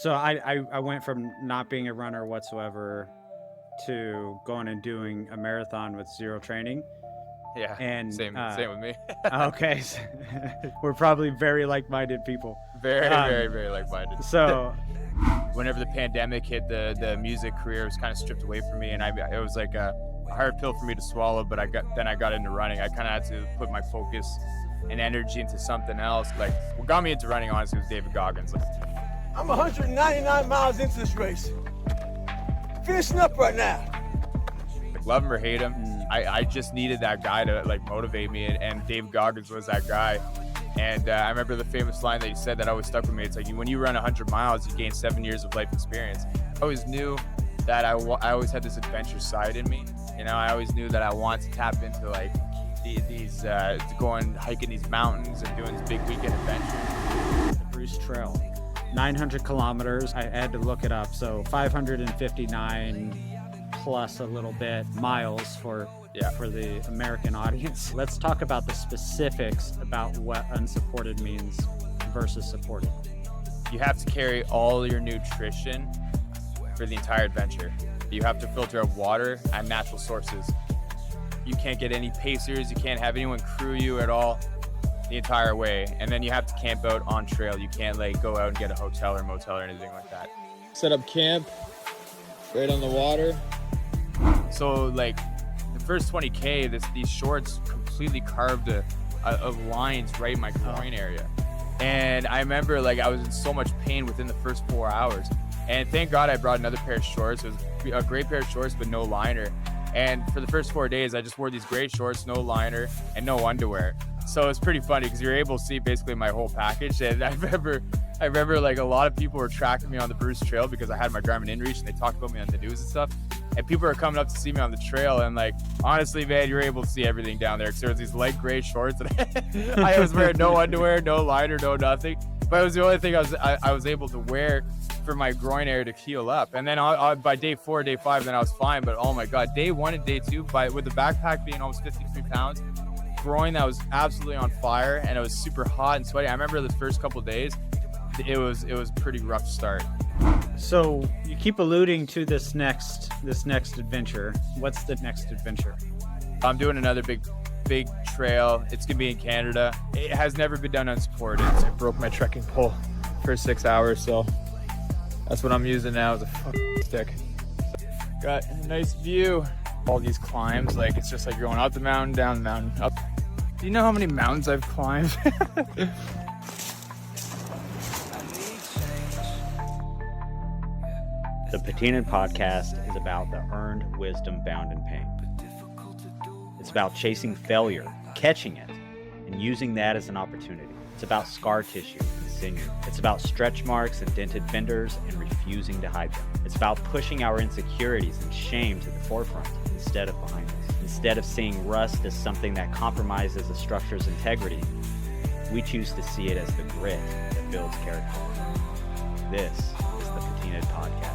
So I went from not being a runner whatsoever to going and doing a marathon with zero training. Yeah, And same with me. okay, so we're probably very like-minded people. Very, very, very like-minded. So whenever the pandemic hit, the music career was kind of stripped away from me, and it was like a hard pill for me to swallow. But I got into running. I kind of had to put my focus and energy into something else. Like, what got me into running, honestly, was David Goggins. I'm 199 miles into this race. Finishing up right now. Like, love him or hate him, I just needed that guy to like motivate me, and David Goggins was that guy. And I remember the famous line that he said that always stuck with me. It's like, when you run 100 miles, you gain 7 years of life experience. I always knew that I always had this adventure side in me. You know, I always knew that I wanted to tap into like these going hiking these mountains and doing these big weekend adventures. the Bruce Trail, 900 kilometers. I had to look it up. So 559 plus a little bit miles for the American audience. Let's talk about the specifics about what unsupported means versus supported. You have to carry all your nutrition for the entire adventure. You have to filter out water and natural sources. You can't get any pacers. You can't have anyone crew you at all the entire way. And then you have to camp out on trail. You can't like go out and get a hotel or motel or anything like that. Set up camp right on the water. So like the first 20K, these shorts completely carved a lines right in my groin area. And I remember like I was in so much pain within the first 4 hours. And thank God I brought another pair of shorts. It was a great pair of shorts, but no liner. And for the first 4 days, I just wore these great shorts, no liner, and no underwear. So it's pretty funny because you're able to see basically my whole package. And I remember like a lot of people were tracking me on the Bruce Trail because I had my Garmin InReach and they talked about me on the news and stuff. And people are coming up to see me on the trail. And like, honestly, man, you're able to see everything down there because there was these light gray shorts. And I was wearing no underwear, no liner, no nothing. But it was the only thing I was able to wear for my groin area to heal up. And then by day 4, day 5, then I was fine. But oh my God, day 1 and day 2, with the backpack being almost 53 pounds, groin that was absolutely on fire, and it was super hot and sweaty. I remember the first couple of days, it was pretty rough start. So you keep alluding to this next adventure. What's the next adventure? I'm doing another big trail. It's gonna be in Canada. It has never been done unsupported. I broke my trekking pole for 6 hours, so that's what I'm using now as a fucking stick. Got a nice view. All these climbs, like it's just like you're going up the mountain, down the mountain, up. Do you know how many mountains I've climbed? The Patina'd Podcast is about the earned wisdom bound in pain. It's about chasing failure, catching it, and using that as an opportunity. It's about scar tissue and sinew. It's about stretch marks and dented fenders and refusing to hide them. It's about pushing our insecurities and shame to the forefront instead of behind us. Instead of seeing rust as something that compromises a structure's integrity, we choose to see it as the grit that builds character. This is the Patina'd Podcast.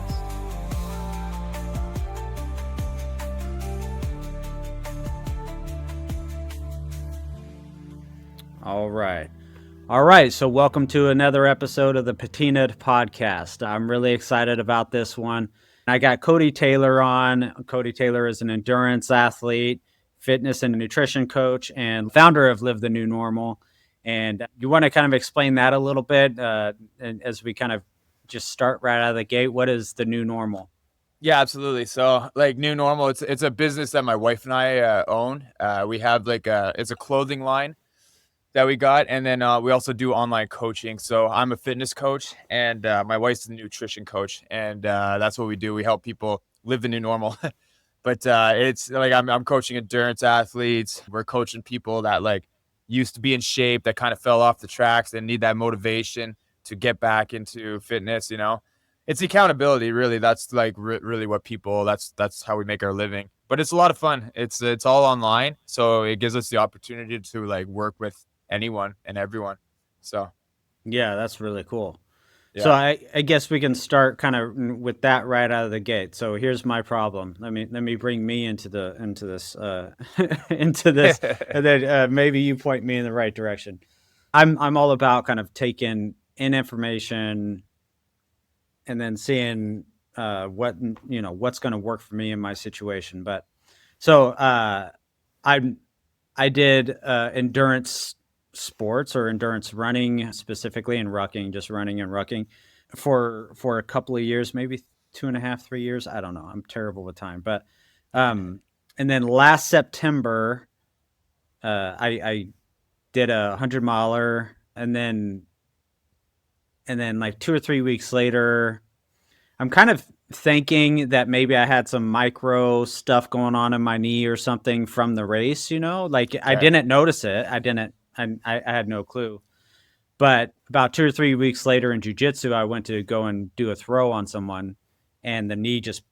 All right. So welcome to another episode of the Patina'd Podcast. I'm really excited about this one. I got Cody Taylor on. Cody Taylor is an endurance athlete, fitness and nutrition coach, and founder of Live the New Normal. And you want to kind of explain that a little bit and as we kind of just start right out of the gate. What is the new normal? Yeah, absolutely. So like New Normal, it's a business that my wife and I own. We have it's a clothing line that we got. And then we also do online coaching. So I'm a fitness coach and my wife's a nutrition coach. And that's what we do. We help people live the new normal. But it's like I'm coaching endurance athletes. We're coaching people that like used to be in shape, that kind of fell off the tracks and need that motivation to get back into fitness. You know, it's accountability, really. That's like really what people, that's how we make our living. But it's a lot of fun. It's all online. So it gives us the opportunity to like work with anyone and everyone. So yeah, that's really cool. Yeah. So I guess we can start kind of with that right out of the gate. So here's my problem. Let me bring me into this into this, and then maybe you point me in the right direction. I'm all about kind of taking in information, and then seeing what what's going to work for me in my situation. But so I did endurance sports or endurance running specifically, and rucking, just running and rucking for a couple of years, maybe 2.5, 3 years. I don't know. I'm terrible with time, but and then last September, I did a 100 miler, and then like 2 or 3 weeks later, I'm kind of thinking that maybe I had some micro stuff going on in my knee or something from the race, like I didn't notice it. I had no clue. But about 2 or 3 weeks later in jiu-jitsu, I went to go and do a throw on someone, and the knee just,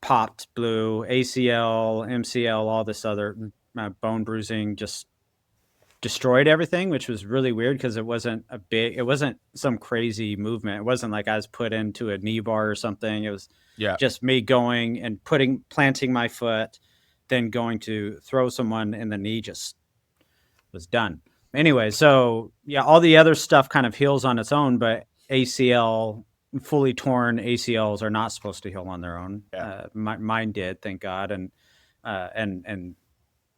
popped, blew, ACL, MCL, all this other bone bruising, just destroyed everything, which was really weird because it wasn't some crazy movement. It wasn't like I was put into a knee bar or something. It was just me going and planting my foot, then going to throw someone, and the knee just was done. Anyway, so yeah, all the other stuff kind of heals on its own, but fully torn ACLs are not supposed to heal on their own. Mine did, thank God, and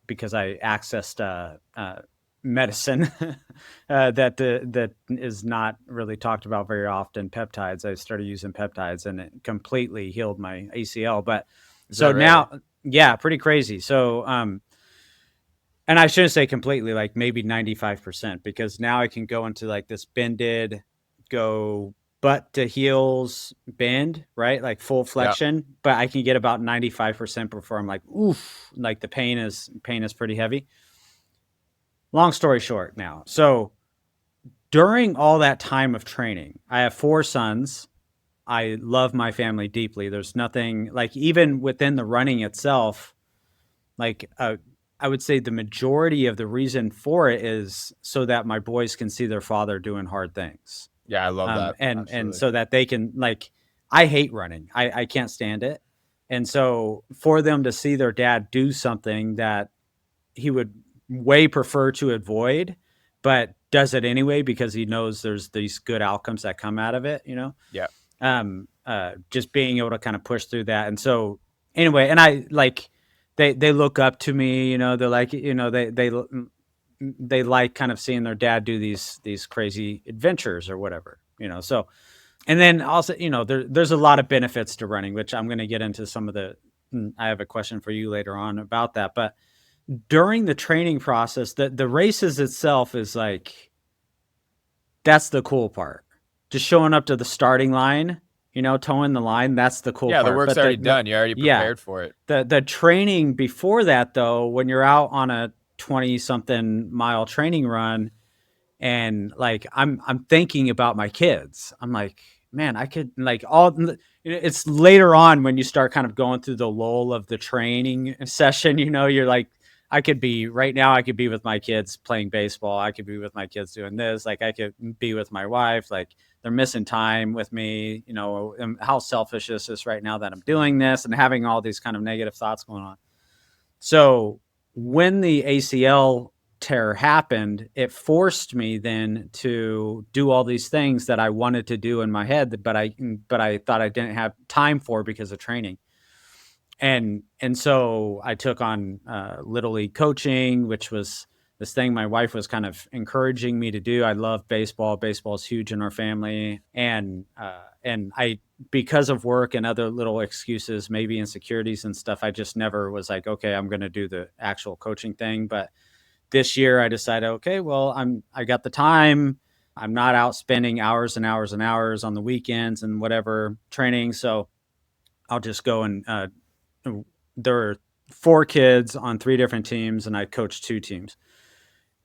because I accessed medicine that is not really talked about very often, peptides. I started using peptides, and it completely healed my ACL. But now, yeah, pretty crazy. So, and I shouldn't say completely, like maybe 95%, because now I can go into like this bended, go butt to heels bend, right? Like full flexion, but I can get about 95% before I'm like, oof, like the pain is pretty heavy. Long story short now. So during all that time of training, I have 4 sons. I love my family deeply. There's nothing like, even within the running itself, like I would say the majority of the reason for it is so that my boys can see their father doing hard things. Yeah, I love that. And so that they can, like, I hate running. I can't stand it. And so for them to see their dad do something that he would way prefer to avoid, but does it anyway because he knows there's these good outcomes that come out of it, just being able to kind of push through that. And so anyway, and I like, they look up to me, they're like, they like kind of seeing their dad do these crazy adventures or whatever, so. And then also, there's a lot of benefits to running, which I'm going to get into some of I have a question for you later on about that. But during the training process, the races itself is like, that's the cool part. Just showing up to the starting line, towing the line, that's the cool part. Yeah, the work's already done. You're already prepared for it. The training before that, though, when you're out on a 20-something mile training run, and like I'm thinking about my kids. I'm like, man, I could like it's later on when you start kind of going through the lull of the training session, you're like, I could be with my kids playing baseball. I could be with my kids doing this. Like I could be with my wife. Like they're missing time with me, and how selfish is this right now that I'm doing this, and having all these kind of negative thoughts going on. So when the ACL tear happened, it forced me then to do all these things that I wanted to do in my head, but I thought I didn't have time for because of training. And so I took on Little League coaching, which was this thing my wife was kind of encouraging me to do. I love baseball. Baseball is huge in our family. And I, because of work and other little excuses, maybe insecurities and stuff, I just never was like, okay, I'm going to do the actual coaching thing. But this year I decided, okay, well, I got the time. I'm not out spending hours and hours and hours on the weekends and whatever training. So I'll just go and, there are 4 kids on 3 different teams, and I coached 2 teams,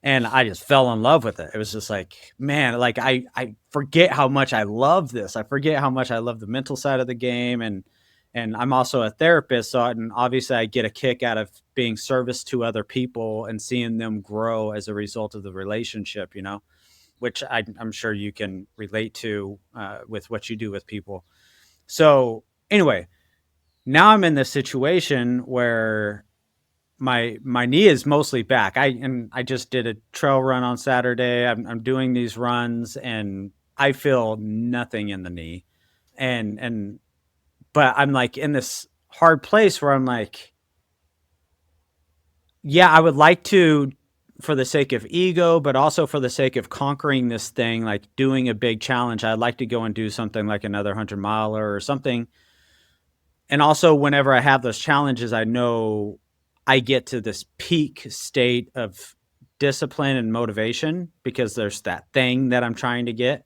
and I just fell in love with it. It was just like, man, like I forget how much I love this. I forget how much I love the mental side of the game. And I'm also a therapist. So obviously I get a kick out of being service to other people and seeing them grow as a result of the relationship, which I'm sure you can relate to with what you do with people. So anyway, now I'm in this situation where my knee is mostly back. I just did a trail run on Saturday. I'm doing these runs, and I feel nothing in the knee. but I'm like in this hard place where I'm like, yeah, I would like to, for the sake of ego, but also for the sake of conquering this thing, like doing a big challenge, I'd like to go and do something like another 100-miler or something. And also whenever I have those challenges, I know I get to this peak state of discipline and motivation because there's that thing that I'm trying to get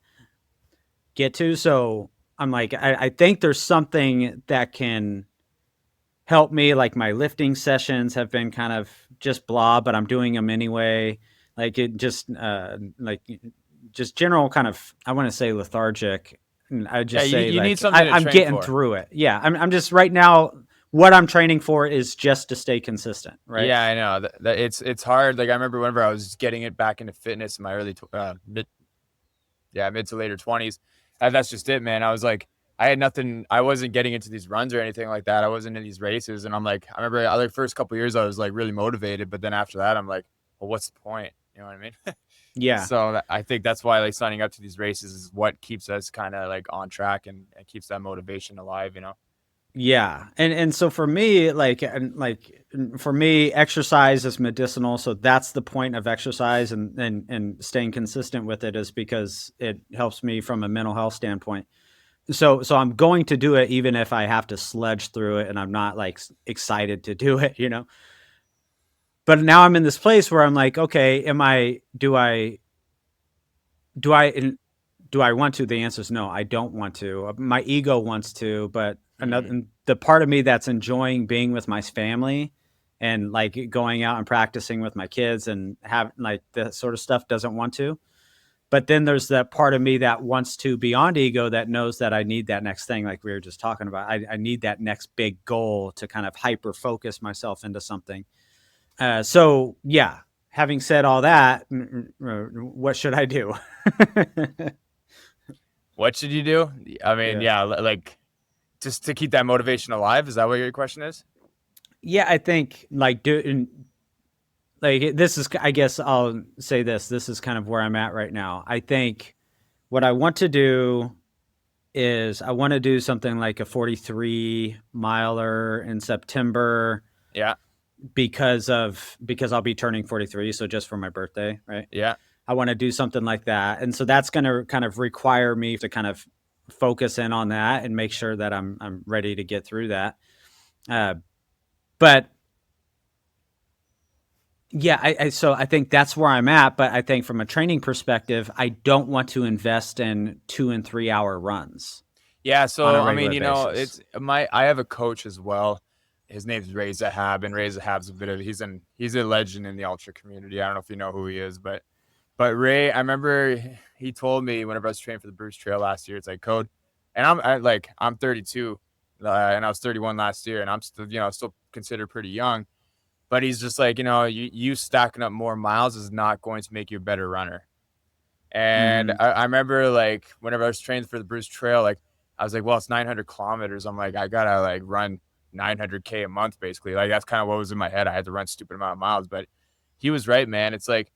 to. So I'm like, I think there's something that can help me. Like my lifting sessions have been kind of just blah, but I'm doing them anyway. Like it just just general kind of, I want to say lethargic. And I just Yeah, say you like need something to I'm train getting for. through it. Yeah, I'm just right now. What I'm training for is just to stay consistent, right? Yeah, I know that it's hard. Like I remember whenever I was getting it back into fitness in my early mid to later 20s. That's just it, man. I was like, I had nothing. I wasn't getting into these runs or anything like that. I wasn't in these races, and I'm like, I remember the first couple of years I was like really motivated, but then after that I'm like, well, what's the point? You know what I mean? Yeah. So I think that's why like signing up to these races is what keeps us kind of like on track and keeps that motivation alive, you know? Yeah. And so for me, for me, exercise is medicinal. So that's the point of exercise and staying consistent with it is because it helps me from a mental health standpoint. So I'm going to do it even if I have to sledge through it and I'm not like excited to do it, you know? But now I'm in this place where I'm like, okay, do I want to? The answer is no, I don't want to. My ego wants to, but the part of me that's enjoying being with my family and like going out and practicing with my kids and have like that sort of stuff doesn't want to. But then there's that part of me that wants to beyond ego that knows that I need that next thing. Like we were just talking about, I need that next big goal to kind of hyper focus myself into something. So yeah, having said all that, what should I do? What should you do? I mean, Yeah. like just to keep that motivation alive. Is that what your question is? Yeah, I think like this is, I guess I'll say this is kind of where I'm at right now. I think what I want to do is I want to do something like a 43 miler in September Yeah. because I'll be turning 43. So just for my birthday, right? Yeah. I want to do something like that. And so that's going to kind of require me to kind of focus in on that and make sure that I'm ready to get through that. But yeah, so I think that's where I'm at. But I think from a training perspective, I don't want to invest in 2 and 3 hour runs. Yeah. On So, a I mean, regular basis. I have a coach as well. His name's Ray Zahab, and Ray Zahab's he's a legend in the ultra community. I don't know if you know who he is, but Ray, I remember he told me whenever I was training for the Bruce Trail last year, it's like, Code, and I'm 32, and I was 31 last year, and I'm still considered pretty young. But he's just like, you stacking up more miles is not going to make you a better runner. And I remember like whenever I was training for the Bruce Trail, like I was like, well, it's 900 kilometers. I'm like, I gotta like run 900K a month, basically. Like that's kind of what was in my head. I had to run a stupid amount of miles, but he was right, man. It's like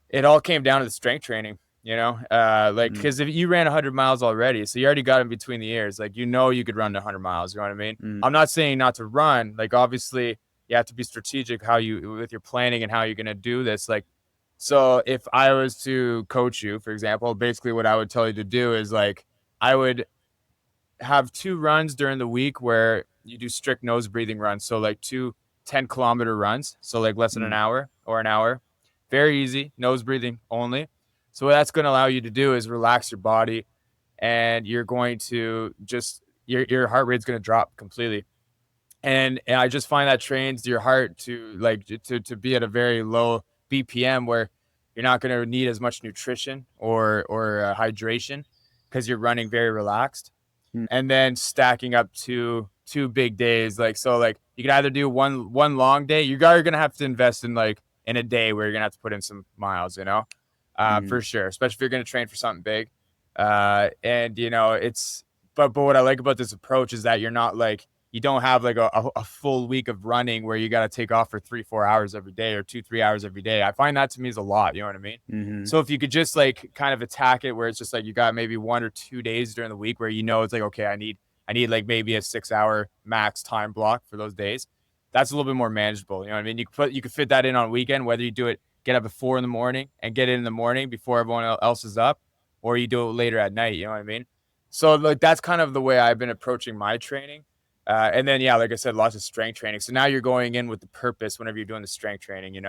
it all came down to the strength training, because if you ran 100 miles already, so you already got in between the ears, like you could run 100 miles. You know what I mean? I'm not saying not to run. Like obviously, you have to be strategic with your planning and how you're gonna do this. Like, so if I was to coach you, for example, basically what I would tell you to do is like I would have 2 runs during the week where you do strict nose breathing runs. So like 2 10-kilometer runs. So like less than an hour or an hour. Very easy, nose breathing only. So what that's going to allow you to do is relax your body, and you're going to just your heart rate's going to drop completely. And I just find that trains your heart to like to be at a very low BPM where you're not going to need as much nutrition or hydration because you're running very relaxed. And then stacking up two big days, like you can either do one long day. You're gonna have to invest in a day where you're gonna have to put in some miles, for sure, especially if you're gonna train for something big. And it's but what I like about this approach is that you're not like you don't have like a full week of running where you got to take off for 3-4 hours every day or 2-3 hours every day. I find that to me is a lot. You know what I mean? Mm-hmm. So if you could just like kind of attack it where it's just like you got maybe 1 or 2 days during the week where it's like, okay, I need like maybe a 6-hour max time block for those days. That's a little bit more manageable. You know what I mean? You could fit that in on a weekend, whether you do it, get up at 4 a.m. and get it in the morning before everyone else is up, or you do it later at night. You know what I mean? So like that's kind of the way I've been approaching my training. And then, yeah, like I said, lots of strength training. So now you're going in with the purpose whenever you're doing the strength training,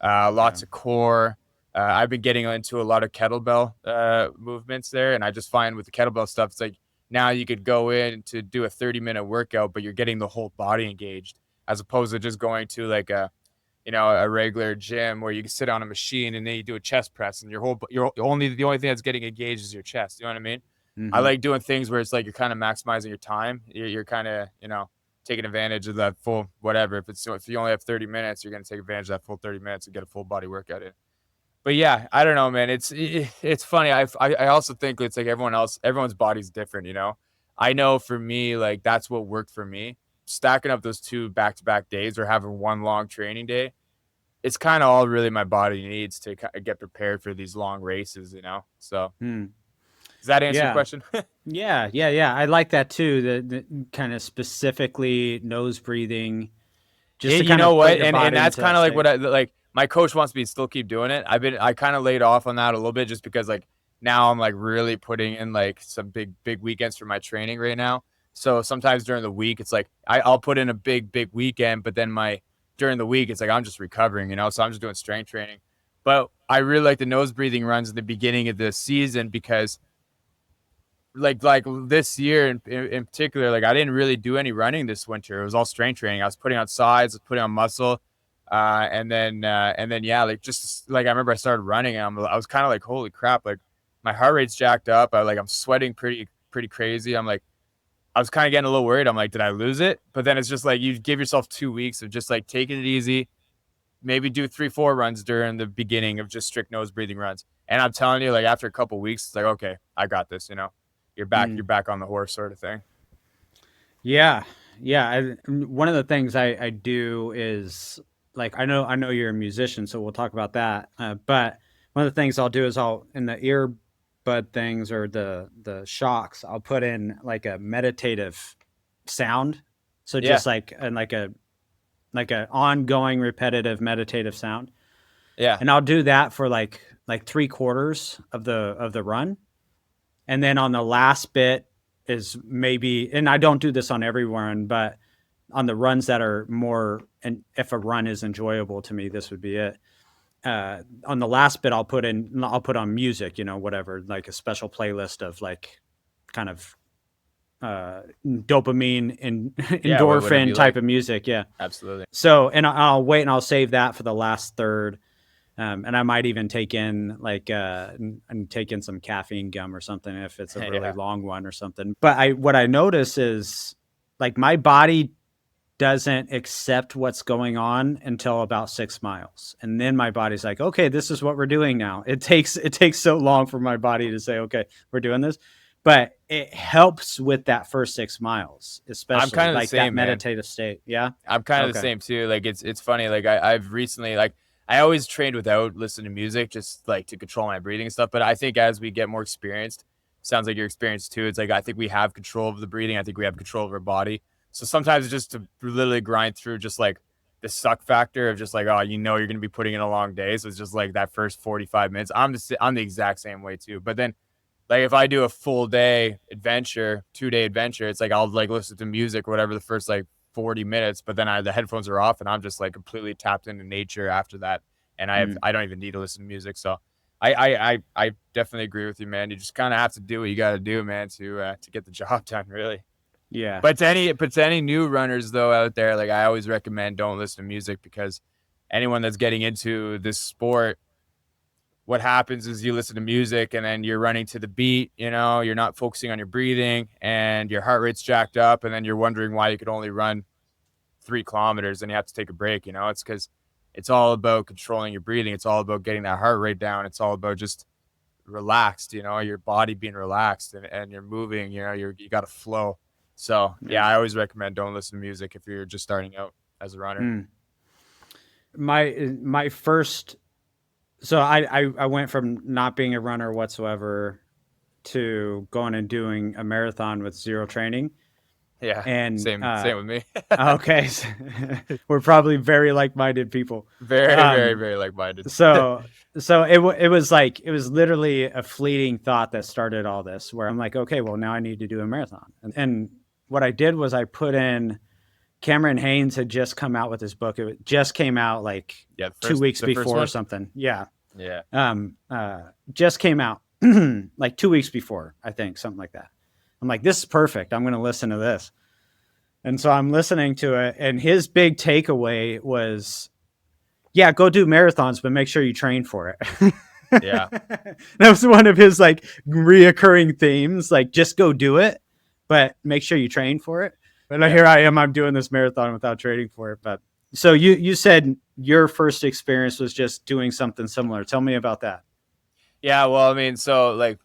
lots of core. I've been getting into a lot of kettlebell movements there. And I just find with the kettlebell stuff, it's like now you could go in to do a 30-minute workout, but you're getting the whole body engaged as opposed to just going to like a regular gym where you can sit on a machine and then you do a chest press and the only thing that's getting engaged is your chest. You know what I mean? Mm-hmm. I like doing things where it's like you're kind of maximizing your time. You're kind of, taking advantage of that full whatever. If you only have 30 minutes, you're going to take advantage of that full 30 minutes and get a full body workout in. But yeah, I don't know, man. It's funny. I also think it's like everyone's body's different, I know for me, like that's what worked for me. Stacking up those 2 back-to-back days or having 1 long training day, it's kind of all really my body needs to get prepared for these long races, So does that answer your question? Yeah. I like that too. The kind of specifically nose breathing. Just you know what, and that's kind of like what I like. My coach wants me to still keep doing it. I kind of laid off on that a little bit just because like now I'm like really putting in like some big weekends for my training right now. So sometimes during the week it's like I'll put in a big weekend, but then during the week it's like I'm just recovering, so I'm just doing strength training. But I really like the nose breathing runs at the beginning of the season because like this year in particular, like I didn't really do any running this winter. It was all strength training. I was putting on size, I was putting on muscle, and then yeah, like just like I remember I started running and I was kind of like, holy crap, like my heart rate's jacked up. I'm sweating pretty crazy. I was kind of getting a little worried. I'm like, did I lose it? But then it's just like you give yourself 2 weeks of just like taking it easy. Maybe do 3-4 runs during the beginning of just strict nose breathing runs. And I'm telling you, like after a couple of weeks, it's like, okay, I got this, You're back on the horse sort of thing. Yeah. One of the things I do is like, I know you're a musician, so we'll talk about that. But one of the things I'll do is in the earbud things or the shocks, I'll put in like a meditative sound. So just like a ongoing repetitive meditative sound. Yeah. And I'll do that for like 3/4 of the run. And then on the last bit is maybe, and I don't do this on every run, but on the runs that are more, and if a run is enjoyable to me, this would be it. On the last bit, I'll put on music, whatever, like a special playlist of like kind of dopamine and endorphin type of music. Yeah, absolutely. So, and I'll wait and I'll save that for the last third. And I might even take in some caffeine gum or something if it's a really long one or something. But what I notice is like my body doesn't accept what's going on until about 6 miles. And then my body's like, okay, this is what we're doing now. It takes so long for my body to say, okay, we're doing this. But it helps with that first 6 miles, especially I'm kind of like the same, that meditative state. Yeah. I'm kind of the same too. Like it's funny. Like I've recently, like I always trained without listening to music, just like to control my breathing and stuff. But I think as we get more experienced, sounds like you're experienced too. It's like, I think we have control of the breathing. I think we have control of our body. So sometimes it's just to literally grind through just like the suck factor of just like, oh, you're going to be putting in a long day. So it's just like that first 45 minutes. I'm the exact same way too. But then like if I do a full day adventure, 2-day adventure, it's like I'll like listen to music or whatever the first like 40 minutes, but then the headphones are off and I'm just like completely tapped into nature after that. And I don't even need to listen to music. So I definitely agree with you, man. You just kind of have to do what you got to do, man, to get the job done, really. Yeah. But to any new runners though out there, like I always recommend don't listen to music, because anyone that's getting into this sport, what happens is you listen to music and then you're running to the beat, you're not focusing on your breathing and your heart rate's jacked up, and then you're wondering why you could only run 3 kilometers and you have to take a break. It's because it's all about controlling your breathing. It's all about getting that heart rate down. It's all about just relaxed, your body being relaxed and you're moving, you got to flow. So yeah, I always recommend don't listen to music if you're just starting out as a runner. My first, so I went from not being a runner whatsoever to going and doing a marathon with zero training. Yeah, And same with me. okay, we're probably very like-minded people. Very, very, very like-minded. So it was like, it was literally a fleeting thought that started all this, where I'm like, okay, well, now I need to do a marathon. And what I did was I put in, Cameron Haynes had just come out with his book. It just came out like 2 weeks before or something. Yeah. Just came out like 2 weeks before, I think, something like that. I'm like, this is perfect. I'm going to listen to this. And so I'm listening to it. And his big takeaway was, yeah, go do marathons, but make sure you train for it. Yeah. That was one of his like reoccurring themes. Like, just go do it, but make sure you train for it. But here I am, I'm doing this marathon without training for it. But so you said your first experience was just doing something similar. Tell me about that. Yeah. Well, I mean, so like,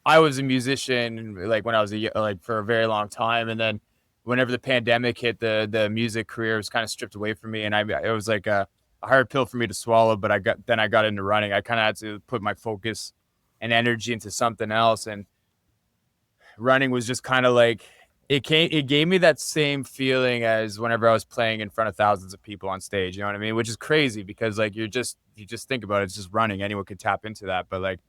I was a musician like when I was for a very long time, and then whenever the pandemic hit, the music career was kind of stripped away from me, and it was like a hard pill for me to swallow. But I got into running. I kind of had to put my focus and energy into something else, and running was just kind of like it gave me that same feeling as whenever I was playing in front of thousands of people on stage. You know what I mean? Which is crazy because like you just think about it, it's just running. Anyone could tap into that, but like,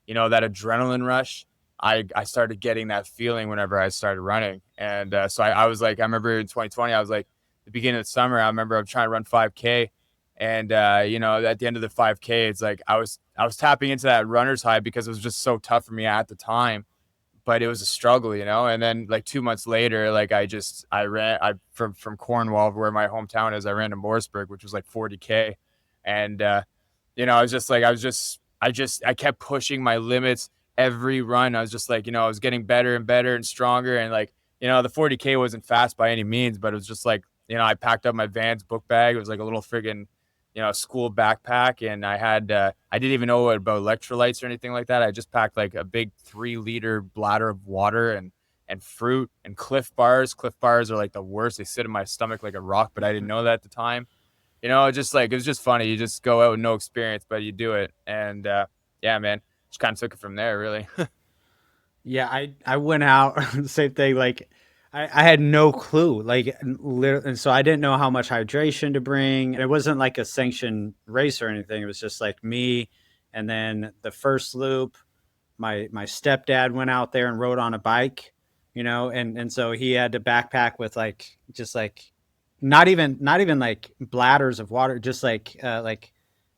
you know, that adrenaline rush. I started getting that feeling whenever I started running. And so I was like, I remember in 2020, I was like, the beginning of the summer, I remember I'm trying to run 5K. And, you know, at the end of the 5K, it's like I was tapping into that runner's high because it was just so tough for me at the time. But it was a struggle, you know. And then like 2 months later, like I ran from Cornwall, where my hometown is, I ran to Morrisburg, which was like 40K. And, you know, I kept pushing my limits. Every run, I was just like, you know, I was getting better and better and stronger. And like, you know, the 40K wasn't fast by any means, but it was just like, you know, I packed up my Vans book bag. It was like a little friggin', you know, school backpack. And I had, I didn't even know about electrolytes or anything like that. I just packed like a big 3-liter bladder of water and fruit and Cliff Bars. Cliff Bars are like the worst. They sit in my stomach like a rock, but I didn't know that at the time. You know, just like, it was just funny. You just go out with no experience, but you do it. And yeah, man. Just kind of took it from there, really. Yeah, I went out, same thing. Like, I had no clue. Like, and so I didn't know how much hydration to bring. It wasn't like a sanctioned race or anything. It was just like me. And then the first loop, my stepdad went out there and rode on a bike, you know, and so he had to backpack with like, just like, not even like bladders of water, just like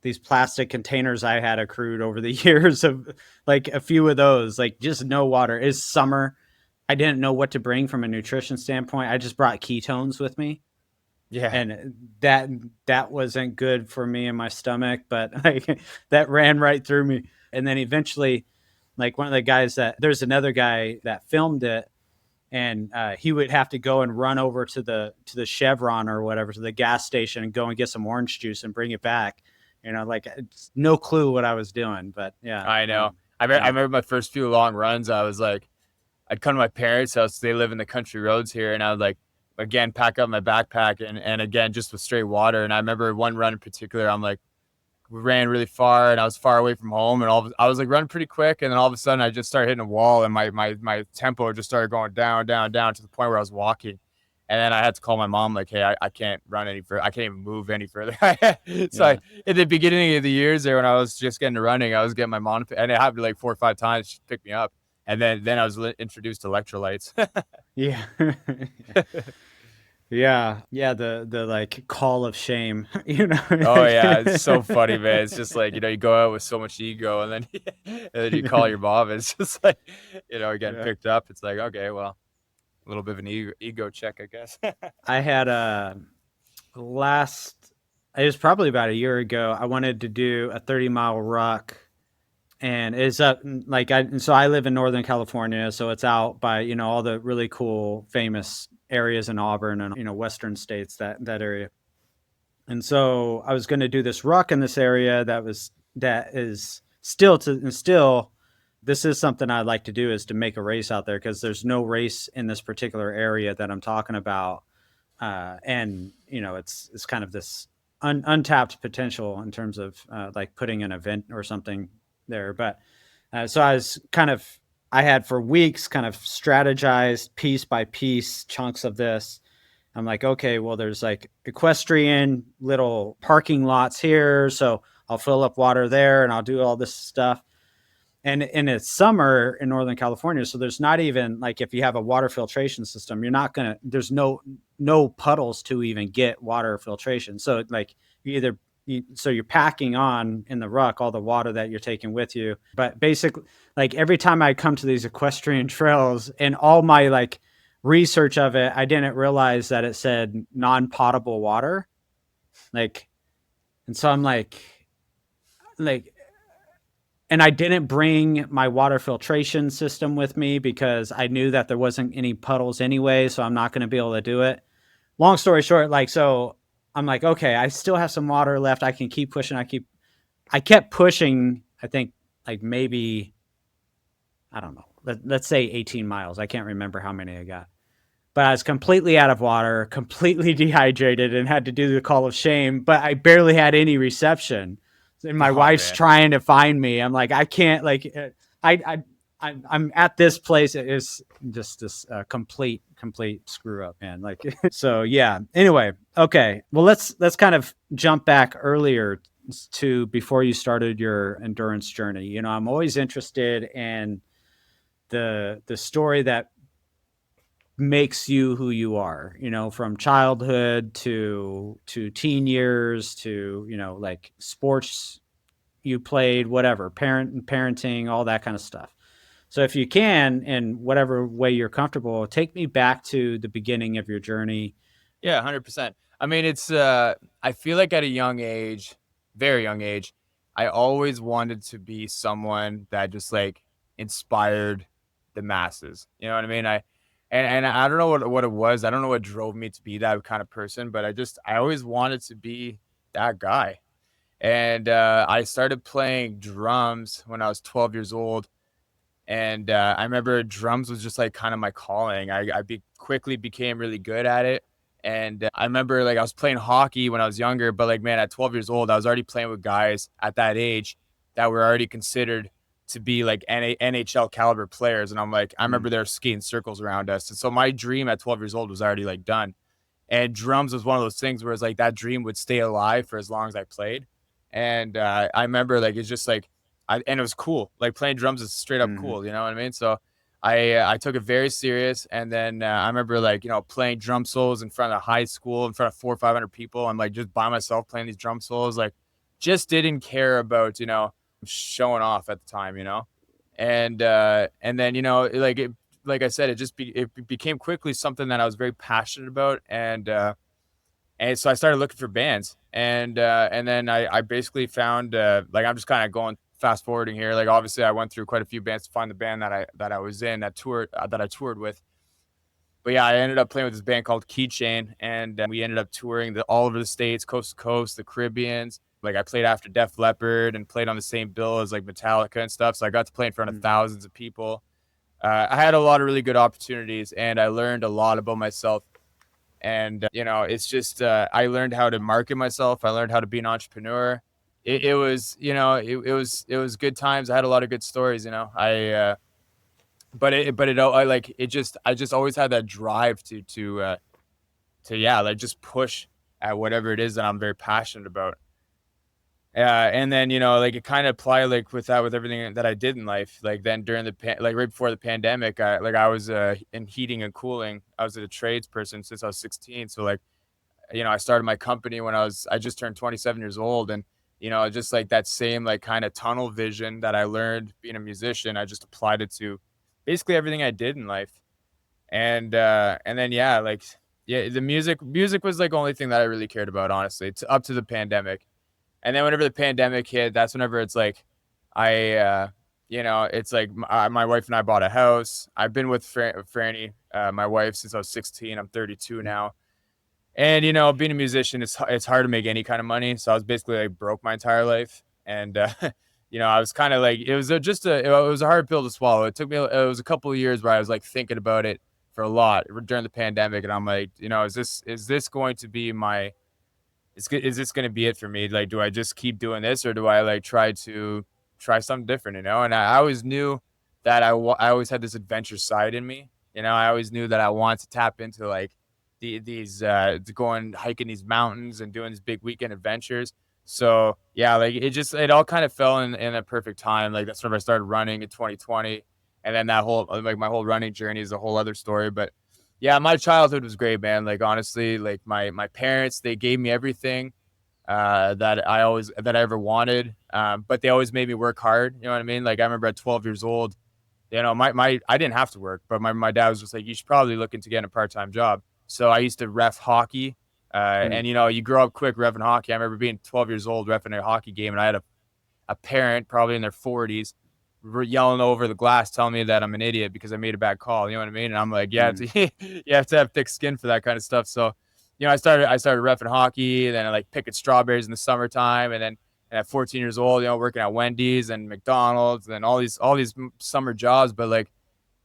these plastic containers I had accrued over the years of like a few of those, like just no water. It's summer. I didn't know what to bring from a nutrition standpoint. I just brought ketones with me. Yeah. And that wasn't good for me and my stomach, but like, that ran right through me. And then eventually, like one of the guys there's another guy that filmed it, and he would have to go and run over to the Chevron or whatever, to the gas station, and go and get some orange juice and bring it back. You know, like, no clue what I was doing, but yeah. I know. I remember my first few long runs. I was like, I'd come to my parents' house. They live in the country roads here. And I would like, again, pack up my backpack and again, just with straight water. And I remember one run in particular, I'm like, we ran really far and I was far away from home, and I was like running pretty quick. And then all of a sudden I just started hitting a wall, and my tempo just started going down to the point where I was walking. And then I had to call my mom, like, hey, I can't run any further. I can't even move any further. So in the beginning of the years there, when I was just getting to running, I was getting my mom, and it happened like 4 or 5 times. She picked me up. And then I was introduced to electrolytes. Yeah. Yeah. The like call of shame, you know? Oh yeah. It's so funny, man. It's just like, you know, you go out with so much ego, and then you call your mom, and it's just like, you know, getting picked up. It's like, okay, well, a little bit of an ego check, I guess. I had it was probably about a year ago. I wanted to do a 30-mile ruck, and it's up like, so I live in Northern California. So it's out by, you know, all the really cool, famous areas in Auburn and, you know, Western states, that area. And so I was going to do this ruck in this area that is still this is something I'd like to do, is to make a race out there, because there's no race in this particular area that I'm talking about. And it's kind of this untapped potential in terms of like putting an event or something there. But so I had for weeks kind of strategized piece by piece chunks of this. I'm like, okay, well, there's like equestrian little parking lots here, so I'll fill up water there and I'll do all this stuff. And it's summer in Northern California, so there's not even, like, if you have a water filtration system, there's no puddles to even get water filtration. So like you're packing on in the ruck all the water that you're taking with you. But basically, like, every time I come to these equestrian trails, and all my like research of it, I didn't realize that it said non-potable water. Like, and so I'm like, and I didn't bring my water filtration system with me because I knew that there wasn't any puddles anyway, so I'm not going to be able to do it. Long story short, like, so I'm like, okay, I still have some water left. I can keep pushing. I kept pushing, I think, like, maybe, I don't know, let's say 18 miles. I can't remember how many I got. But I was completely out of water, completely dehydrated, and had to do the call of shame, but I barely had any reception. And my wife's trying to find me. I'm like, I can't, like, I'm at this place. It is just this complete screw up, man. Like, so yeah. Anyway, okay. Well, let's kind of jump back earlier to before you started your endurance journey. I'm always interested in the story that makes you who you are, from childhood to teen years to, like, sports you played, whatever, parenting, all that kind of stuff. So if you can, in whatever way you're comfortable, take me back to the beginning of your journey. Yeah, 100%. I mean, it's I feel like at a young age, very young age, I always wanted to be someone that just like inspired the masses. You know what I mean? And I don't know what it was. I don't know what drove me to be that kind of person, but I always wanted to be that guy. And I started playing drums when I was 12 years old. And I remember drums was just like kind of my calling. Quickly became really good at it. And I remember, like, I was playing hockey when I was younger, but like, man, at 12 years old, I was already playing with guys at that age that were already considered to be like NHL caliber players. And I'm like, I remember they were skating circles around us. And so my dream at 12 years old was already like done. And drums was one of those things where it's like that dream would stay alive for as long as I played. And I remember, like, it's just like, and it was cool. Like, playing drums is straight up cool. You know what I mean? So I took it very serious. And then I remember, like, playing drum solos in front of high school, in front of 400 or 500 people. I'm like just by myself playing these drum solos, like, just didn't care about, showing off at the time, and then, like I said, it became quickly something that I was very passionate about. And so I started looking for bands, and then I basically found, like, I'm just kind of going fast forwarding here. Like, obviously I went through quite a few bands to find the band that I was in, that I toured with. But yeah, I ended up playing with this band called Keychain, and we ended up touring all over the States, coast to coast, the Caribbeans. Like, I played after Def Leppard and played on the same bill as like Metallica and stuff. So I got to play in front of thousands of people. I had a lot of really good opportunities, and I learned a lot about myself. And, it's just, I learned how to market myself. I learned how to be an entrepreneur. It was, it was good times. I had a lot of good stories, I just always had that drive to yeah, like, just push at whatever it is that I'm very passionate about. And then, like, it kind of applied, like, with everything that I did in life. Like, then during right before the pandemic, I was in heating and cooling. I was a tradesperson since I was 16. So, like, I started my company when I just turned 27 years old. And, just like that same, like, kind of tunnel vision that I learned being a musician, I just applied it to basically everything I did in life. And then, yeah, like, yeah, the music was like the only thing that I really cared about, honestly. It's up to the pandemic. And then whenever the pandemic hit, that's whenever it's like, it's like my wife and I bought a house. I've been with Franny, my wife, since I was 16. I'm 32 now. And, being a musician, it's hard to make any kind of money. So I was basically like broke my entire life. And I was kind of like, it was a hard pill to swallow. It was a couple of years where I was like thinking about it for a lot during the pandemic. And I'm like, is this going to be is this going to be it for me? Like, do I just keep doing this, or do I like try something different, And I always knew that I always had this adventure side in me. I always knew that I wanted to tap into like these going hiking these mountains and doing these big weekend adventures. So yeah, like it all kind of fell in a perfect time. Like that's when I started running in 2020. And then that whole, like my whole running journey is a whole other story. But yeah, my childhood was great, man. Like honestly, like my parents, they gave me everything that I ever wanted. But they always made me work hard. You know what I mean? Like I remember at 12 years old, I didn't have to work, but my dad was just like, you should probably look into getting a part-time job. So I used to ref hockey. And you grow up quick reffing hockey. I remember being 12 years old reffing a hockey game, and I had a parent probably in their 40s yelling over the glass telling me that I'm an idiot because I made a bad call. You know what I mean? And I'm like, yeah, you have to have thick skin for that kind of stuff. So, I started reffing hockey, and then I like picking strawberries in the summertime, and then at 14 years old, working at Wendy's and McDonald's and all these summer jobs. But like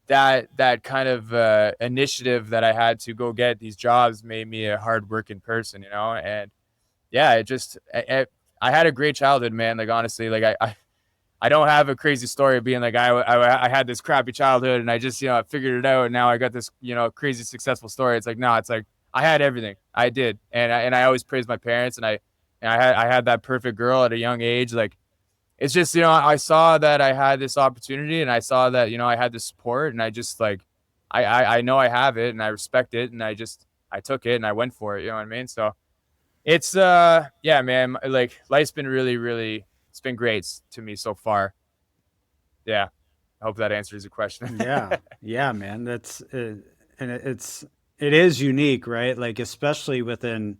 that kind of initiative that I had to go get these jobs made me a hardworking person, and yeah, I had a great childhood, man. Like honestly, like I don't have a crazy story of being like I had this crappy childhood and I just I figured it out and now I got this crazy successful story. It's like no, it's like I had everything. I did, and I always praise my parents, and I had that perfect girl at a young age. Like it's just I saw that I had this opportunity, and I saw that I had this support, and I just like I know I have it, and I respect it, and I took it and I went for it. You know what I mean? So it's yeah, man. Like life's been really, really. It's been great to me so far. Yeah. I hope that answers your question. Yeah, man. That's and it is unique, right? Like especially within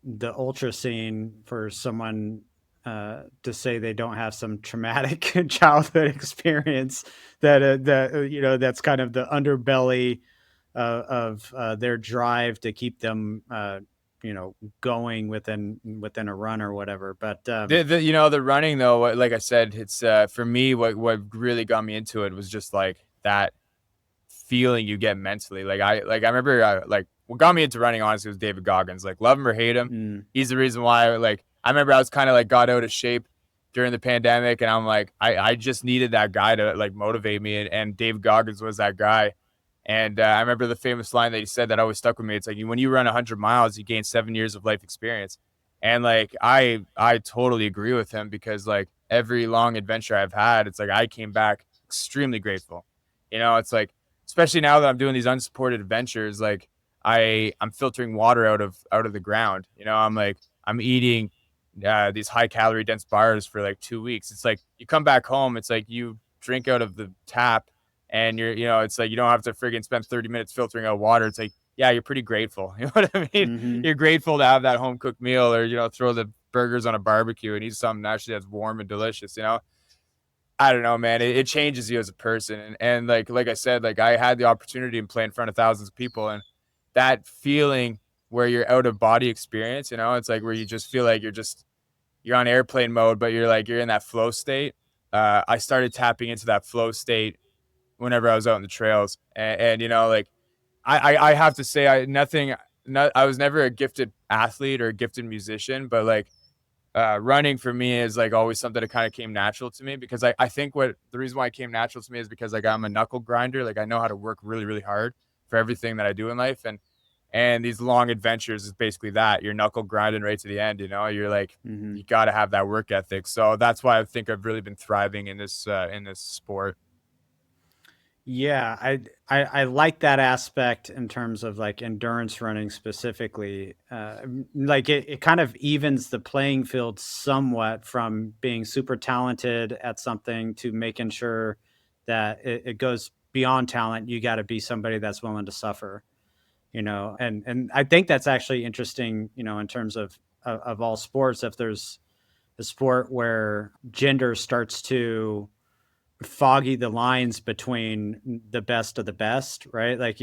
the ultra scene for someone to say they don't have some traumatic childhood experience that that's kind of the underbelly of their drive to keep them going within a run or whatever. But the running though, like I said, it's for me what really got me into it was just like that feeling you get mentally. Like I remember like what got me into running honestly was David Goggins. Like love him or hate him, he's the reason why. Like I remember I was kind of like got out of shape during the pandemic, and I'm like I just needed that guy to like motivate me, and David Goggins was that guy. And I remember the famous line that he said that always stuck with me. It's like when you run 100 miles, you gain 7 years of life experience. And like I totally agree with him, because like every long adventure I've had, it's like I came back extremely grateful. It's like especially now that I'm doing these unsupported adventures, like I'm filtering water out of the ground. I'm eating these high calorie dense bars for like 2 weeks. It's like you come back home, it's like you drink out of the tap, and it's like you don't have to friggin' spend 30 minutes filtering out water. It's like, yeah, you're pretty grateful. You know what I mean? Mm-hmm. You're grateful to have that home cooked meal, or throw the burgers on a barbecue and eat something actually that's warm and delicious. I don't know, man. It changes you as a person, and like I said, like I had the opportunity to play in front of thousands of people, and that feeling where you're out of body experience, it's like where you just feel like you're on airplane mode, but you're in that flow state. I started tapping into that flow state whenever I was out in the trails. And like, I have to say, I was never a gifted athlete or a gifted musician, but like, running for me is like always something that kind of came natural to me, because I think the reason why it came natural to me is because like I'm a knuckle grinder. Like I know how to work really, really hard for everything that I do in life. And these long adventures is basically that you're knuckle grinding right to the end. You're like, you got to have that work ethic. So that's why I think I've really been thriving in this sport. Yeah, I like that aspect in terms of like endurance running specifically. Like it kind of evens the playing field somewhat from being super talented at something to making sure that it goes beyond talent. You got to be somebody that's willing to suffer, and I think that's actually interesting, in terms of all sports. If there's a sport where gender starts to foggy the lines between the best of the best, right? Like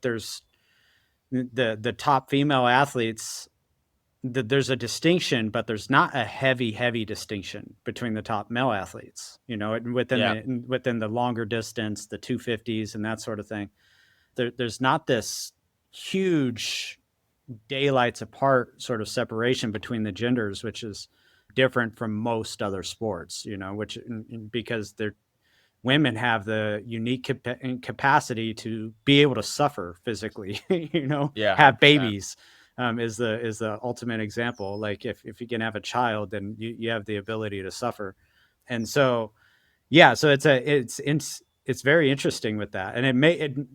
there's the top female athletes there's a distinction, but there's not a heavy distinction between the top male athletes, within the longer distance, the 250s and that sort of thing. There's not this huge daylights apart sort of separation between the genders, which is different from most other sports, because women have the unique capacity to be able to suffer physically, have babies. Is the ultimate example. Like if you can have a child, then you have the ability to suffer. And so, so it's very interesting with that. And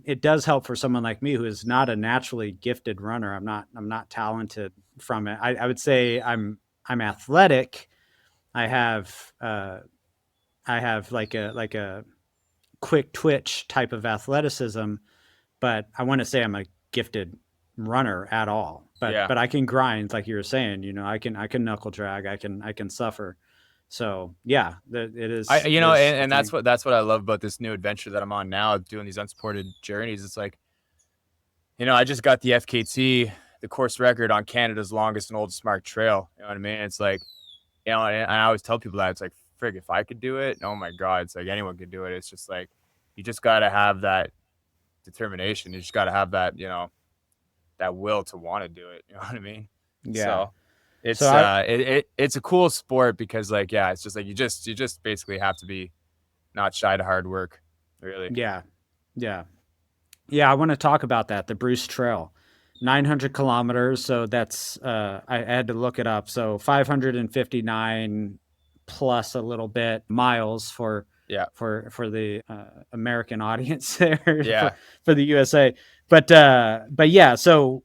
it does help for someone like me who is not a naturally gifted runner. I'm not talented from it. I would say I'm athletic. I have like a quick twitch type of athleticism, but I want to say I'm a gifted runner at all. But I can grind, like you were saying. I can knuckle drag. I can suffer. So it is. And that's what I love about this new adventure that I'm on now, doing these unsupported journeys. It's like, I just got the FKT, the course record on Canada's longest and oldest marked trail. You know what I mean? It's like, and I always tell people that it's like, frig, if I could do it, oh my God, it's like anyone could do it. It's just like, you just got to have that determination. You just got to have that, that will to want to do it. You know what I mean? Yeah. So it's a cool sport because it's just like, you just basically have to be not shy to hard work, really. Yeah. I want to talk about that. The Bruce Trail, 900 kilometers. So that's, I had to look it up. So 559 plus a little bit miles for the American audience there, for the USA. But so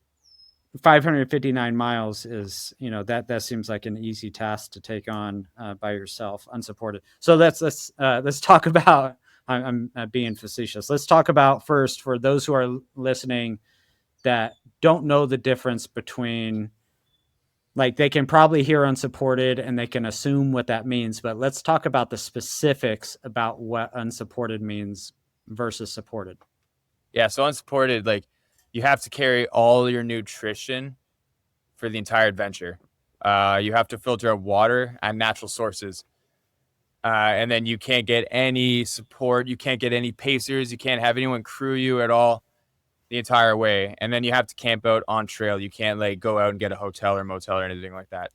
559 miles is, that seems like an easy task to take on by yourself, unsupported. So let's talk about, I'm being facetious. Let's talk about first, for those who are listening that don't know the difference between, like, they can probably hear unsupported and they can assume what that means, but let's talk about the specifics about what unsupported means versus supported. Yeah. So unsupported, like, you have to carry all your nutrition for the entire adventure. You have to filter out water and natural sources. And then you can't get any support. You can't get any pacers. You can't have anyone crew you at all the entire way. And then you have to camp out on trail. You can't go out and get a hotel or motel or anything like that.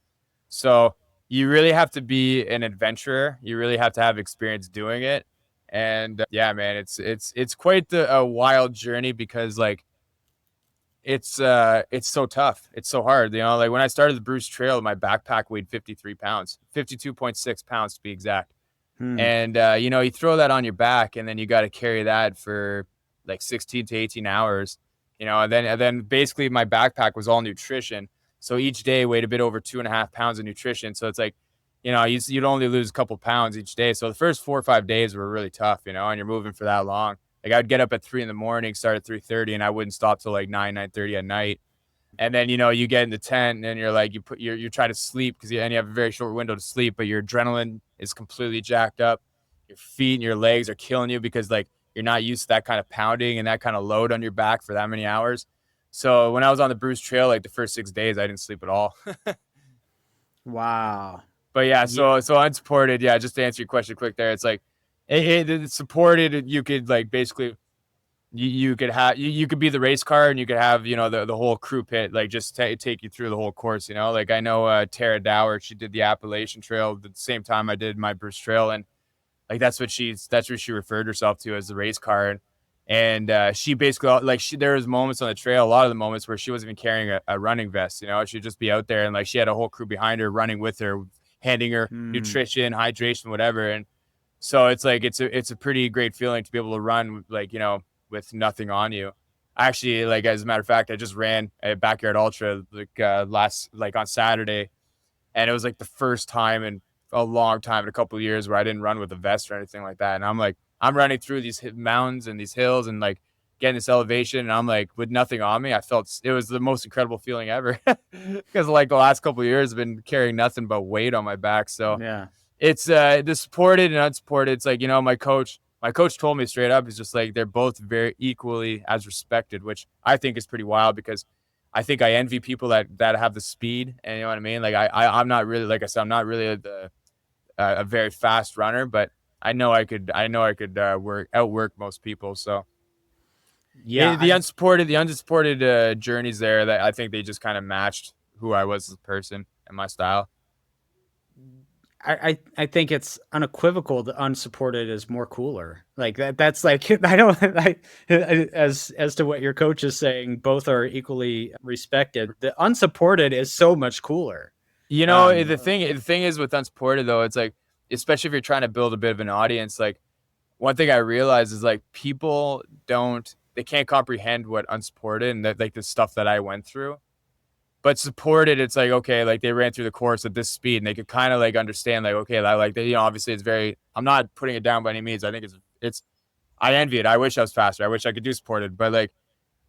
So you really have to be an adventurer. You really have to have experience doing it. And man, it's quite a wild journey because it's so tough. It's so hard. Like when I started the Bruce Trail, my backpack weighed 53 pounds, 52.6 pounds to be exact. And, you throw that on your back and then you got to carry that for like 16 to 18 hours, and then basically my backpack was all nutrition. So each day weighed a bit over 2.5 pounds of nutrition. So it's like, you'd only lose a couple pounds each day. So the first 4 or 5 days were really tough, and you're moving for that long. Like I'd get up at 3 a.m, start at 3:30, and I wouldn't stop till like 9:30 at night. And then, you get in the tent and you're like, you try to sleep because you have a very short window to sleep, but your adrenaline is completely jacked up. Your feet and your legs are killing you because you're not used to that kind of pounding and that kind of load on your back for that many hours. So when I was on the Bruce Trail, the first 6 days, I didn't sleep at all. Wow. But so unsupported. Yeah. Just to answer your question quick there. It's like, it's supported. You could basically, you could be the race car and you could have, the whole crew pit, just take you through the whole course, I know Tara Dower, she did the Appalachian Trail at the same time I did my Bruce Trail. And that's what she referred herself to as the race car. And she basically, there was moments on the trail, a lot of the moments where she wasn't even carrying a running vest, she'd just be out there and she had a whole crew behind her running with her, handing her nutrition, hydration, whatever. And so it's it's a pretty great feeling to be able to run with nothing on you. Actually, as a matter of fact, I just ran a backyard ultra on Saturday, and it was the first time in a long time, in a couple of years, where I didn't run with a vest or anything like that. And I'm running through these mountains and these hills and getting this elevation, and I'm with nothing on me. I felt it was the most incredible feeling ever because the last couple of years I've been carrying nothing but weight on my back. So yeah, it's the supported and unsupported. It's my coach told me straight up, it's just they're both very equally as respected, which I think is pretty wild because I think I envy people that have the speed, and you know what I mean. Like I'm not really, like I said, I'm not really a very fast runner, but I know I could outwork most people. So the unsupported journeys there, that I think they just kind of matched who I was as a person and my style. I think it's unequivocal that unsupported is more cooler. Like that's like I don't as to what your coach is saying, both are equally respected. The unsupported is so much cooler. You know, the thing is with unsupported though, it's like, especially if you're trying to build a bit of an audience, like one thing I realized is like people they can't comprehend what unsupported and that, like, the stuff that I went through. But supported, it's like, okay, like they ran through the course at this speed and they could kind of like understand, like, okay, like they, obviously it's very, I'm not putting it down by any means. I think I envy it. I wish I was faster. I wish I could do supported, but like,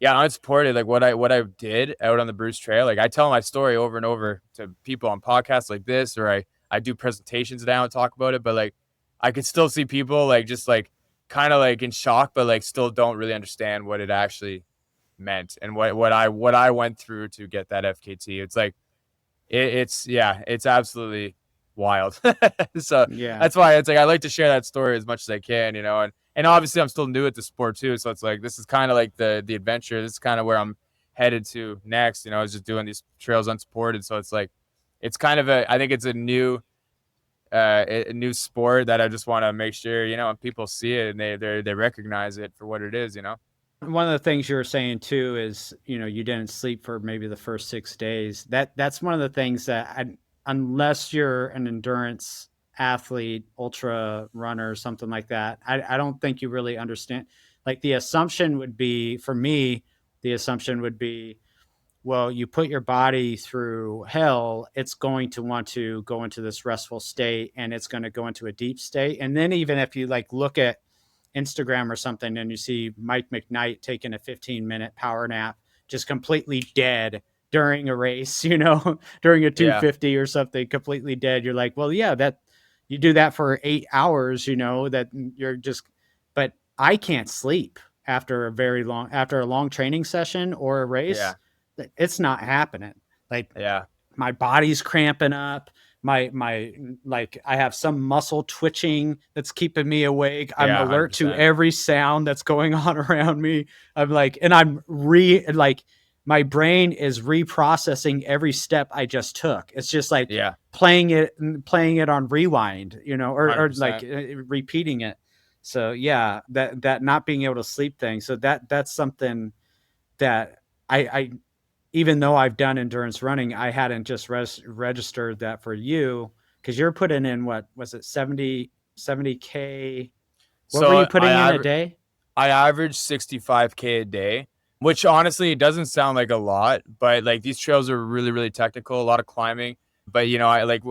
yeah, unsupported, like what I did out on the Bruce Trail, like I tell my story over and over to people on podcasts like this, or I do presentations now and talk about it, but like I could still see people like just like kind of like in shock, but like still don't really understand what it actually meant and what I went through to get that FKT. It's like it's absolutely wild. So Yeah. that's why it's like I like to share that story as much as I can, and obviously I'm still new at the sport too. So it's like this is kind of like the adventure. This is kind of where I'm headed to next. I was just doing these trails unsupported. So it's like it's kind of I think it's a new sport that I just want to make sure, people see it and they recognize it for what it is. One of the things you were saying too is, you didn't sleep for maybe the first 6 days. That's one of the things that unless you're an endurance athlete, ultra runner, something like that, I don't think you really understand. Like the assumption would be, for me, well, you put your body through hell, it's going to want to go into this restful state and it's going to go into a deep state. And then even if you like look at Instagram or something and you see Mike McKnight taking a 15-minute power nap, just completely dead during a race, during a 250 or something, completely dead. You're like, well, yeah, that you do that for 8 hours, that you're just, but I can't sleep after a long training session or a race. Yeah. It's not happening. Like, Yeah. my body's cramping up. My like I have some muscle twitching that's keeping me awake. I'm alert 100%. to every sound that's going on around me. I'm like, and I'm my brain is reprocessing every step I just took. It's just like playing it on rewind, or like repeating it. So yeah, that not being able to sleep thing. So that's something that I even though I've done endurance running, I hadn't just registered that for you, because you're putting in, what was it, 70K? What were you putting in a day? I average 65K a day, which honestly, it doesn't sound like a lot, but like these trails are really, really technical, a lot of climbing. But I like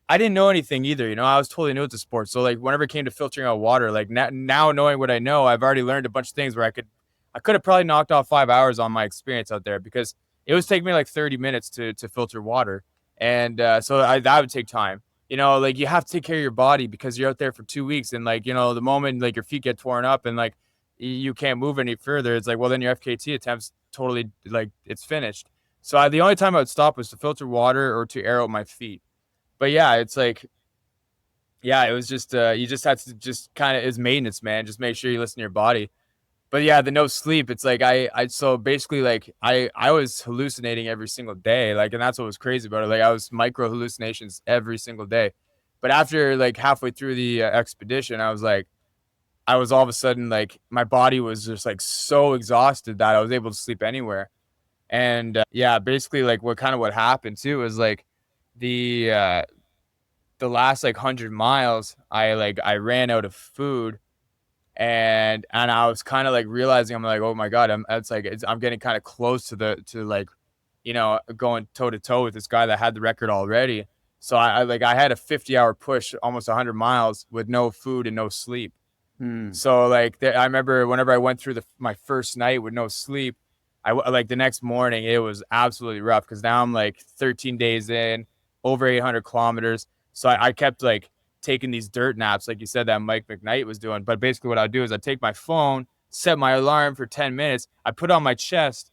I didn't know anything either. I was totally new at the sport. So like whenever it came to filtering out water, like now knowing what I know, I've already learned a bunch of things where I could have probably knocked off 5 hours on my experience out there, because it was taking me like 30 minutes to filter water. And so that would take time. Like you have to take care of your body because you're out there for 2 weeks. And like, the moment like your feet get torn up and like you can't move any further, it's like, well, then your FKT attempt's totally like it's finished. So the only time I would stop was to filter water or to air out my feet. But yeah, it's like, yeah, it was just, you just had to just kind of, is maintenance, man. Just make sure you listen to your body. But yeah, the no sleep, it's like so basically like I was hallucinating every single day. Like, and that's what was crazy about it. Like I was micro hallucinations every single day. But after like halfway through the expedition, I was all of a sudden, like my body was just like so exhausted that I was able to sleep anywhere. And yeah, basically like what happened too is like the last like 100 miles, I ran out of food. And I was kind of like realizing, I'm like, oh my God, I'm getting kind of close to like, going toe to toe with this guy that had the record already. So I had a 50-hour push, almost 100 miles with no food and no sleep. So like I remember whenever I went through my first night with no sleep, like the next morning, it was absolutely rough, because now I'm like 13 days in, over 800 kilometers. So I kept like taking these dirt naps, like you said, that Mike McKnight was doing. But basically what I'd do is I'd take my phone, set my alarm for 10 minutes. I put it on my chest,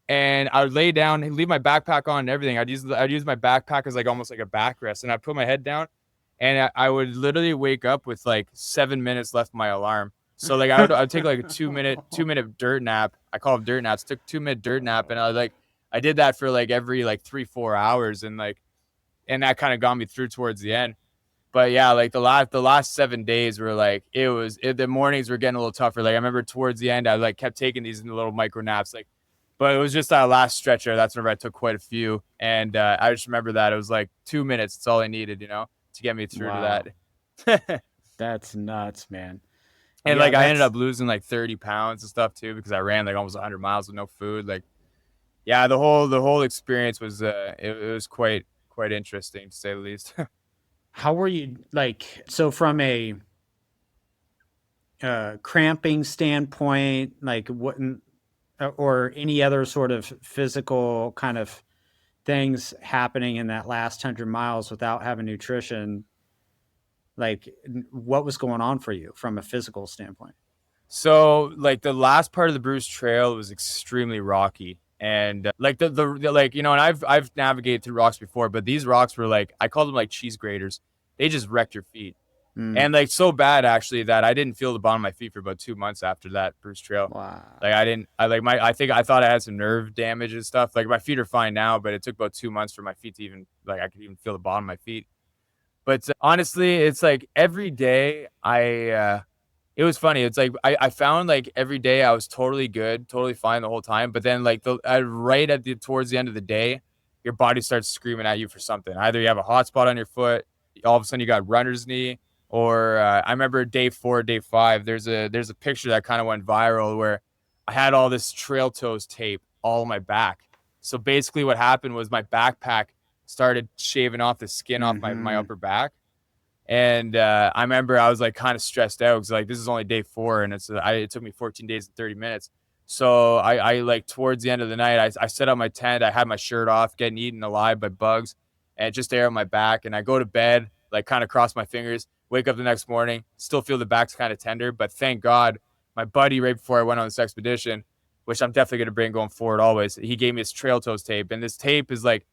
and I would lay down and leave my backpack on and everything. I'd use my backpack as like almost like a backrest, and I'd put my head down, and I would literally wake up with like 7 minutes left of my alarm. So like I'd take like a 2-minute dirt nap. I call them dirt naps. Took 2-minute dirt nap, and I did that for like every like 3-4 hours, and that kind of got me through towards the end. But yeah, like the last 7 days were like, the mornings were getting a little tougher. Like I remember towards the end, I like kept taking these little micro naps, like, but it was just that last stretcher. That's whenever I took quite a few. And I just remember that it was like 2 minutes. That's all I needed, to get me through to that. That's nuts, man. And like I ended up losing like 30 pounds and stuff too, because I ran like almost 100 miles with no food. Like, yeah, the whole experience was it was quite interesting, to say the least. How were you, like, so from a cramping standpoint, like what, or any other sort of physical kind of things happening in that last 100 miles without having nutrition? Like, what was going on for you from a physical standpoint? So like the last part of the Bruce Trail was extremely rocky, and like the like, and I've navigated through rocks before, but these rocks were like, I call them like cheese graters. They just wrecked your feet. And like so bad actually that I didn't feel the bottom of my feet for about 2 months after that Bruce Trail. Wow. Like I thought I had some nerve damage and stuff. Like my feet are fine now, but it took about 2 months for my feet to even, like, I could even feel the bottom of my feet. But honestly, it's like every day it was funny. It's like I found like every day I was totally good, totally fine the whole time. But then like towards the end of the day, your body starts screaming at you for something. Either you have a hot spot on your foot, all of a sudden you got runner's knee, or I remember day 4, day 5, there's a picture that kind of went viral where I had all this trail toes tape all on my back. So basically what happened was my backpack started shaving off the skin off my upper back. And I remember I was like kind of stressed out because like this is only day 4 and it took me 14 days and 30 minutes. So I like towards the end of the night, I set up my tent. I had my shirt off, getting eaten alive by bugs, and just air on my back. And I go to bed, like kind of cross my fingers, wake up the next morning, still feel the back's kind of tender. But thank God, my buddy, right before I went on this expedition, which I'm definitely going to bring going forward always, he gave me this trail toes tape. And this tape is like,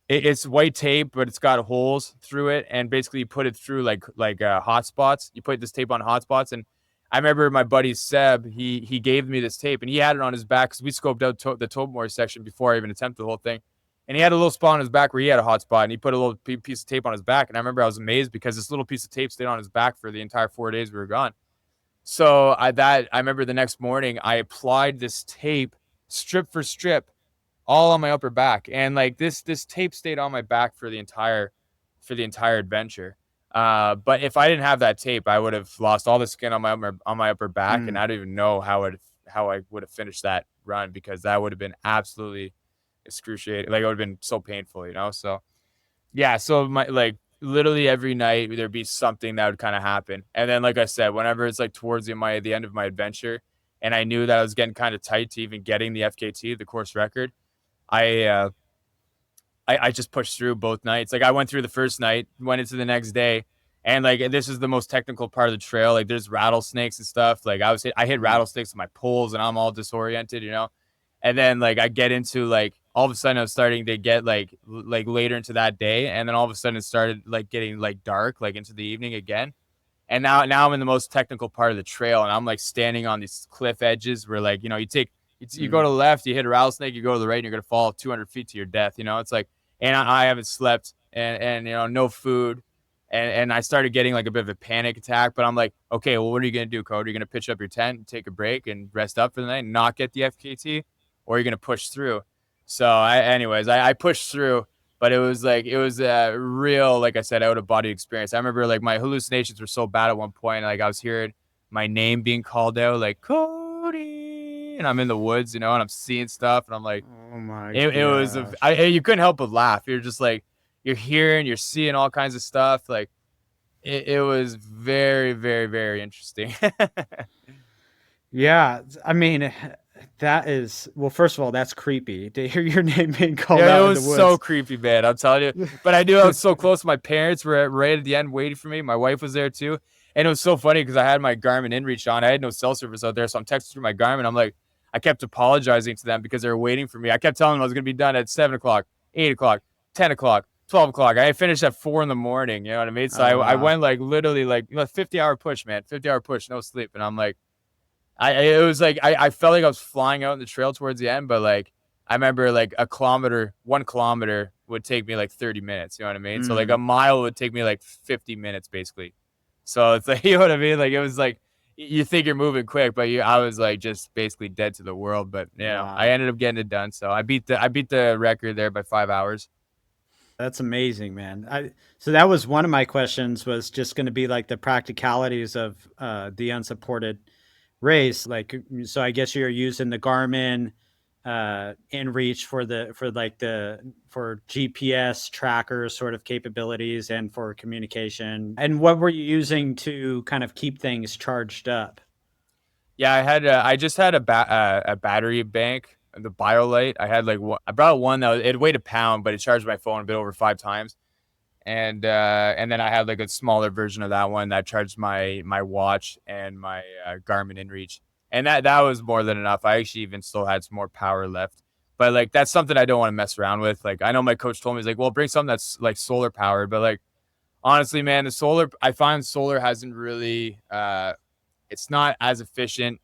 it's white tape, but it's got holes through it. And basically you put it through like hot spots. You put this tape on hot spots. And I remember my buddy Seb, he gave me this tape and he had it on his back because we scoped out the Tobemore section before I even attempted the whole thing. And he had a little spot on his back where he had a hot spot, and he put a little piece of tape on his back. And I remember I was amazed because this little piece of tape stayed on his back for the entire 4 days we were gone. So I remember the next morning I applied this tape strip for strip all on my upper back. And like this tape stayed on my back for the entire adventure. But if I didn't have that tape, I would have lost all the skin on my upper back. And I don't even know how I would have finished that run, because that would have been absolutely excruciating. Like it would have been so painful, So yeah, so my, like, literally every night there'd be something that would kind of happen. And then, like I said, whenever it's like towards the end of my adventure and I knew that I was getting kind of tight to even getting the FKT, the course record, I just pushed through both nights. Like I went through the first night, went into the next day, and like this is the most technical part of the trail. Like there's rattlesnakes and stuff. Like I hit rattlesnakes with my poles and I'm all disoriented, And then like I get into like, all of a sudden I was starting to get like later into that day, and then all of a sudden it started like getting like dark, like into the evening again. And now I'm in the most technical part of the trail, and I'm like standing on these cliff edges where like, you go to the left, you hit a rattlesnake, you go to the right, and you're gonna fall 200 feet to your death. It's like, and I haven't slept, and no food, and I started getting like a bit of a panic attack. But I'm like, okay, well, what are you gonna do, Cody? You're gonna pitch up your tent and take a break and rest up for the night and not get the FKT, or you're gonna push through? So I pushed through, but it was a real, like I said, out of body experience. I remember like my hallucinations were so bad at one point, like I was hearing my name being called out, like Cody, and I'm in the woods, and I'm seeing stuff, and I'm like, oh my, it was, you couldn't help but laugh. You're just like, you're hearing, you're seeing all kinds of stuff. Like it was very, very, very interesting. Yeah. I mean, that is, well, first of all, that's creepy to hear your name being called Yeah, out it in the was woods. so creepy, man. I'm telling you. But I knew I was so close. My parents were right at the end waiting for me. My wife was there too. And it was so funny because I had my Garmin InReach on. I had no cell service out there. So I'm texting through my Garmin. I'm like, I kept apologizing to them because they were waiting for me. I kept telling them I was going to be done at 7 o'clock, 8 o'clock, 10 o'clock, 12 o'clock. I finished at 4 in the morning. You know what I mean? So I went like literally like 50-hour push, man, 50-hour push, no sleep. And I'm like, it was like, I felt like I was flying out in the trail towards the end, but like, I remember like 1 kilometer would take me like 30 minutes. You know what I mean? So like a mile would take me like 50 minutes basically. So it's like, you know what I mean? Like, it was like, you think you're moving quick, but I was like just basically dead to the world. But you know, I ended up getting it done. So I beat the record there by 5 hours. That's amazing, man. So that was one of my questions, was just going to be like the practicalities of the unsupported race. Like, so I guess you're using the Garmin inReach for GPS tracker sort of capabilities and for communication. And what were you using to kind of keep things charged up? Yeah, I just had a battery bank, the BioLite. I had like I brought one that it weighed a pound, but it charged my phone a bit over 5 times. And then I had like a smaller version of that one that charged my watch and my Garmin inReach. And that was more than enough. I actually even still had some more power left. But like, that's something I don't want to mess around with. Like, I know my coach told me, he's like, well, bring something that's like solar powered. But like, honestly, man, I find solar hasn't really, it's not as efficient.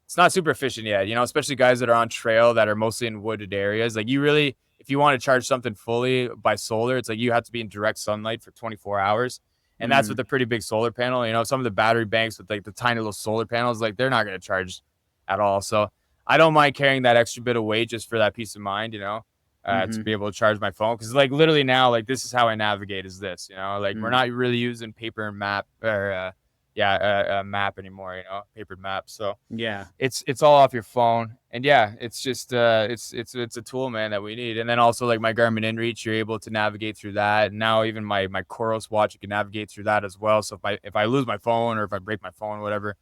It's not super efficient yet, you know, especially guys that are on trail that are mostly in wooded areas. Like, you really, if you want to charge something fully by solar, it's like you have to be in direct sunlight for 24 hours. And that's with a pretty big solar panel. You know, some of the battery banks with like the tiny little solar panels, like they're not going to charge at all. So I don't mind carrying that extra bit of weight just for that peace of mind, you know, to be able to charge my phone. Cause like literally now, like this is how I navigate, is this, you know, like we're not really using paper and map or, a map anymore, you know, papered maps. So yeah, it's all off your phone. And yeah, it's just it's a tool, man, that we need. And then also like my Garmin inReach, you're able to navigate through that. And now even my Coros watch, you can navigate through that as well. So if I lose my phone or if I break my phone or whatever,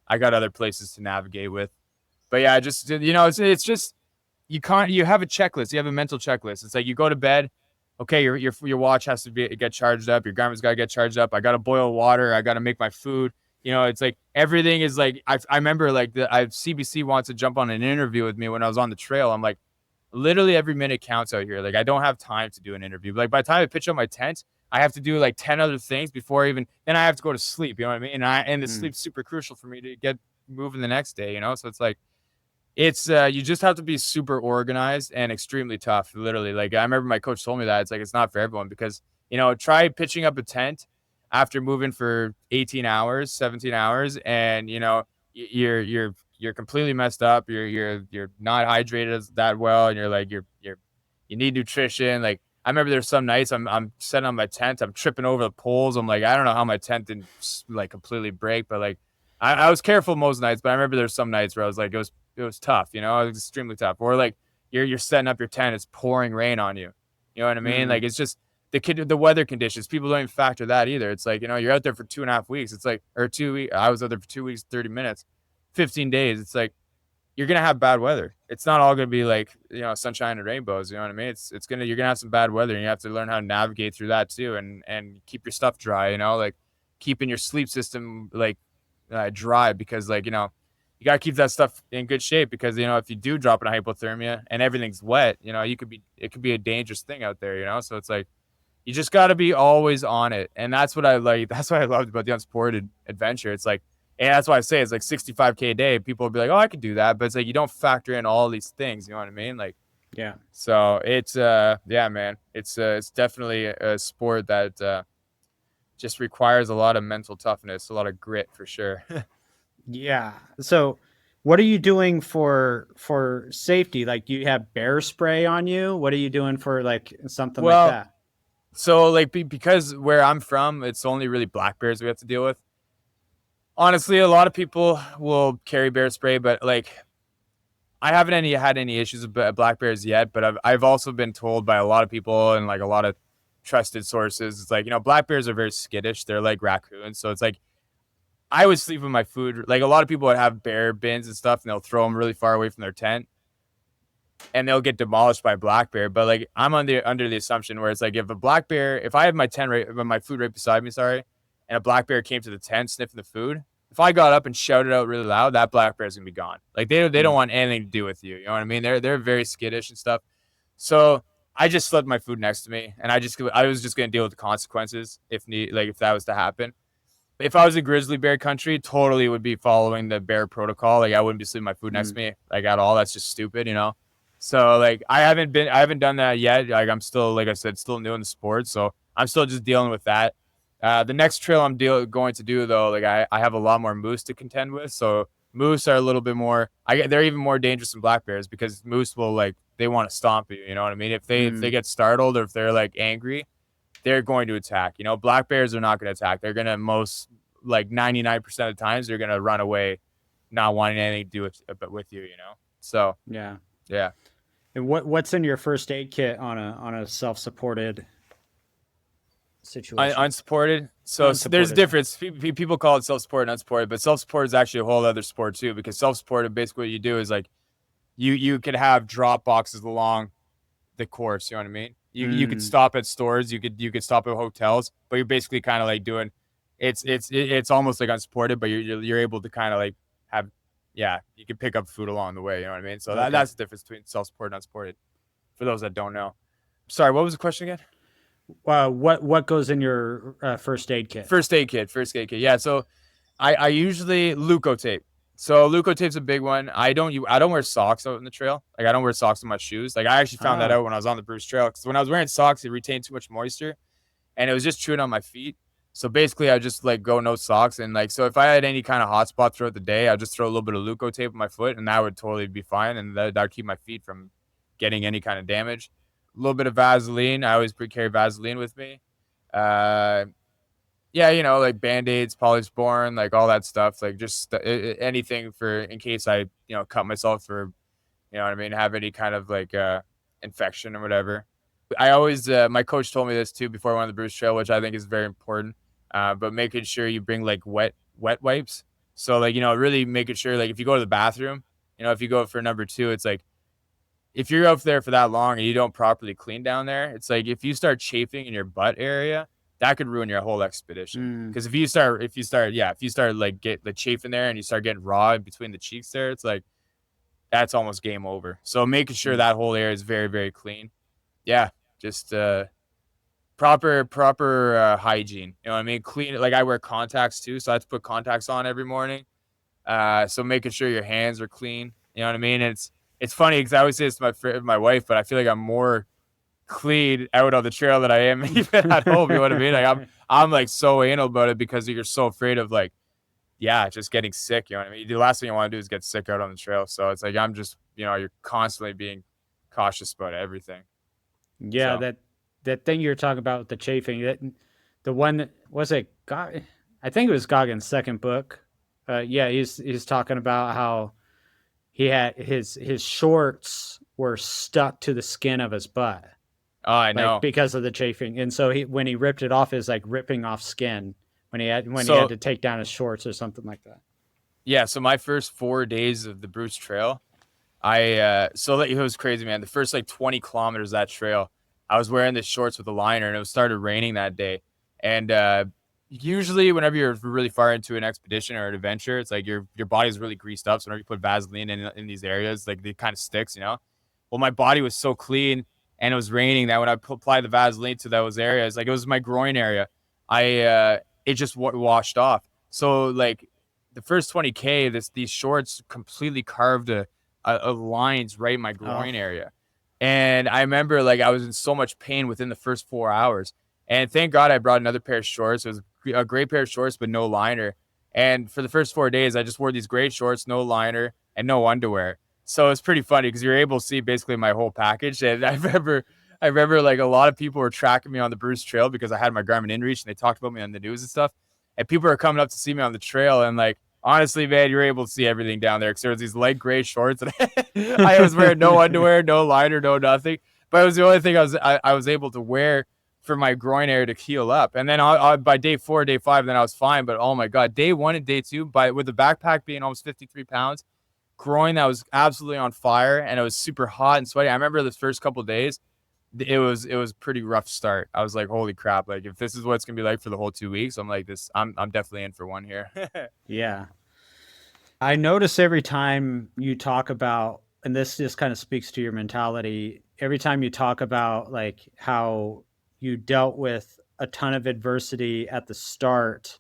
I got other places to navigate with. But yeah, just, you know, it's just, you have a checklist, you have a mental checklist. It's like you go to bed, okay, your watch has to get charged up, your Garmin's got to get charged up, I got to boil water, I got to make my food. You know, it's like everything is like, I remember like CBC wants to jump on an interview with me when I was on the trail. I'm like, literally every minute counts out here. Like, I don't have time to do an interview. Like, by the time I pitch up my tent, I have to do like 10 other things before then I have to go to sleep. You know what I mean? And the sleep's super crucial for me to get moving the next day, you know? So it's like, it's you just have to be super organized and extremely tough. Literally, like I remember my coach told me that it's like, it's not for everyone, because, you know, try pitching up a tent after moving for 18 hours, 17 hours, and you know, you're completely messed up. You're not hydrated that well, and you're like you need nutrition. Like, I remember there's some nights I'm setting on my tent, I'm tripping over the poles. I'm like, I don't know how my tent didn't like completely break, but like I was careful most nights. But I remember there's some nights where I was like, it was tough, you know, it was extremely tough. Or like you're setting up your tent, it's pouring rain on you. You know what I mean? Like, it's just the weather conditions. People don't even factor that either. It's like, you know, you're out there for 2.5 weeks. It's like, or 2 weeks. I was out there for 2 weeks, 30 minutes, 15 days. It's like, you're going to have bad weather. It's not all going to be like, you know, sunshine and rainbows. You know what I mean? You're going to have some bad weather, and you have to learn how to navigate through that too. And keep your stuff dry, you know, like keeping your sleep system like dry, because like, you know, you got to keep that stuff in good shape, because, you know, if you do drop in a hypothermia and everything's wet, you know, it could be a dangerous thing out there, you know? So it's like, you just got to be always on it. And that's what I like. That's what I loved about the Unsupported Adventure. It's like, and that's why I say it's like 65K a day. People will be like, oh, I could do that. But it's like, you don't factor in all these things. You know what I mean? Like, yeah. So it's, yeah, man, it's definitely a sport that just requires a lot of mental toughness, a lot of grit for sure. Yeah. So what are you doing for safety? Like, do you have bear spray on you? What are you doing for like something like that? So like, because where I'm from, it's only really black bears we have to deal with. Honestly, a lot of people will carry bear spray, but like, I haven't had any issues with black bears yet. But I've also been told by a lot of people and like a lot of trusted sources, it's like, you know, black bears are very skittish. They're like raccoons. So it's like, I would sleep with my food. Like, a lot of people would have bear bins and stuff, and they'll throw them really far away from their tent, and they'll get demolished by a black bear. But like, I'm under the assumption where it's like, if I had my tent my food right beside me, and a black bear came to the tent sniffing the food, if I got up and shouted out really loud, that black bear's gonna be gone. Like they don't want anything to do with you. You know what I mean? They're very skittish and stuff. So I just slept my food next to me, and I was just gonna deal with the consequences if that was to happen. If I was in grizzly bear country, totally would be following the bear protocol. Like I wouldn't be sleeping my food next to me like at all. That's just stupid, you know. So like I haven't done that yet. Like I'm still, like I said, still new in the sport, so I'm still just dealing with that. The next trail I'm going to do though, like I have a lot more moose to contend with. So moose are a little bit more. They're even more dangerous than black bears because moose will they want to stomp you. You know what I mean? If they get startled or if they're like angry, they're going to attack. You know, black bears are not going to attack. They're going to 99% of the times they're going to run away, not wanting anything to do with you, you know? So, yeah. And what's in your first aid kit on a self-supported situation? Unsupported. So there's a difference. People call it self-supported and unsupported, but self-supported is actually a whole other sport too, because self-supported, basically what you do is like, you could have drop boxes along the course. You know what I mean? You could stop at stores. You could stop at hotels, but you're basically kind of like doing, it's almost like unsupported, but you're able to kind of like have, you can pick up food along the way. You know what I mean? So that's the difference between self-supported and unsupported for those that don't know. Sorry, what was the question again? What goes in your first aid kit? First aid kit. Yeah. So I usually Leukotape. So Leukotape's a big one. I don't wear socks out in the trail. Like I don't wear socks on my shoes. Like I actually found that out when I was on the Bruce Trail, because when I was wearing socks, it retained too much moisture, and it was just chewing on my feet. So basically, I just like go no socks, and like so if I had any kind of hot spot throughout the day, I'd just throw a little bit of Leukotape on my foot, and that would totally be fine, and that would keep my feet from getting any kind of damage. A little bit of Vaseline. I always carry Vaseline with me. You know, like Band-Aids, Polysporin, like all that stuff, like just anything for in case I, you know, cut myself or, you know what I mean, have any kind of like infection or whatever. I always, my coach told me this too before I went on the Bruce Trail, which I think is very important. But making sure you bring like wet wipes. So like, you know, really making sure like if you go to the bathroom, you know, if you go for number 2, it's like, if you're out there for that long and you don't properly clean down there, it's like if you start chafing in your butt area, that could ruin your whole expedition. Because if you start like get the chafe in there and you start getting raw in between the cheeks there, it's like that's almost game over. So making sure that whole area is very, very clean. Yeah, just proper hygiene. You know what I mean? Clean. Like I wear contacts too, so I have to put contacts on every morning. So making sure your hands are clean. You know what I mean? And it's funny because I always say this to my wife, but I feel like I'm more clean out on the trail than I am even at home. You know what I mean? Like I'm like so anal about it because you're so afraid of like, just getting sick. You know what I mean? The last thing you want to do is get sick out on the trail. So it's like I'm just, you know, you're constantly being cautious about everything. Yeah, so. That thing you're talking about with the chafing, the one that was it. I think it was Goggins' second book. He's talking about how he had his shorts were stuck to the skin of his butt. Oh, I know, because of the chafing, and so when he ripped it off, it was like ripping off skin when he had to take down his shorts or something like that. Yeah. So my first 4 days of the Bruce Trail, it was crazy, man. The first like 20 kilometers of that trail, I was wearing the shorts with a liner, and it started raining that day. And usually, whenever you're really far into an expedition or an adventure, it's like your body's really greased up. So whenever you put Vaseline in these areas, like it kind of sticks, you know. Well, my body was so clean, and it was raining that when I applied the Vaseline to those areas, like it was my groin area, it just washed off. So like the first 20K, these shorts completely carved a lines right in my groin area. And I remember like I was in so much pain within the first 4 hours. And thank God I brought another pair of shorts. It was a great pair of shorts, but no liner. And for the first 4 days, I just wore these great shorts, no liner, and no underwear. So it's pretty funny because you're able to see basically my whole package. And I remember like a lot of people were tracking me on the Bruce Trail because I had my Garmin InReach and they talked about me on the news and stuff. And people are coming up to see me on the trail. And like, honestly, man, you're able to see everything down there because there was these light gray shorts. And I was wearing no underwear, no liner, no nothing. But it was the only thing I was able to wear for my groin area to heal up. And then by day 4, day 5, then I was fine. But oh my God, day 1 and day 2, with the backpack being almost 53 pounds, groin that was absolutely on fire, and it was super hot and sweaty. I remember the first couple of days, it was pretty rough start. I was like, holy crap, like if this is what it's gonna be like for the whole 2 weeks, I'm like I'm definitely in for one here. Yeah. I notice every time you talk about, and this just kind of speaks to your mentality, every time you talk about like how you dealt with a ton of adversity at the start,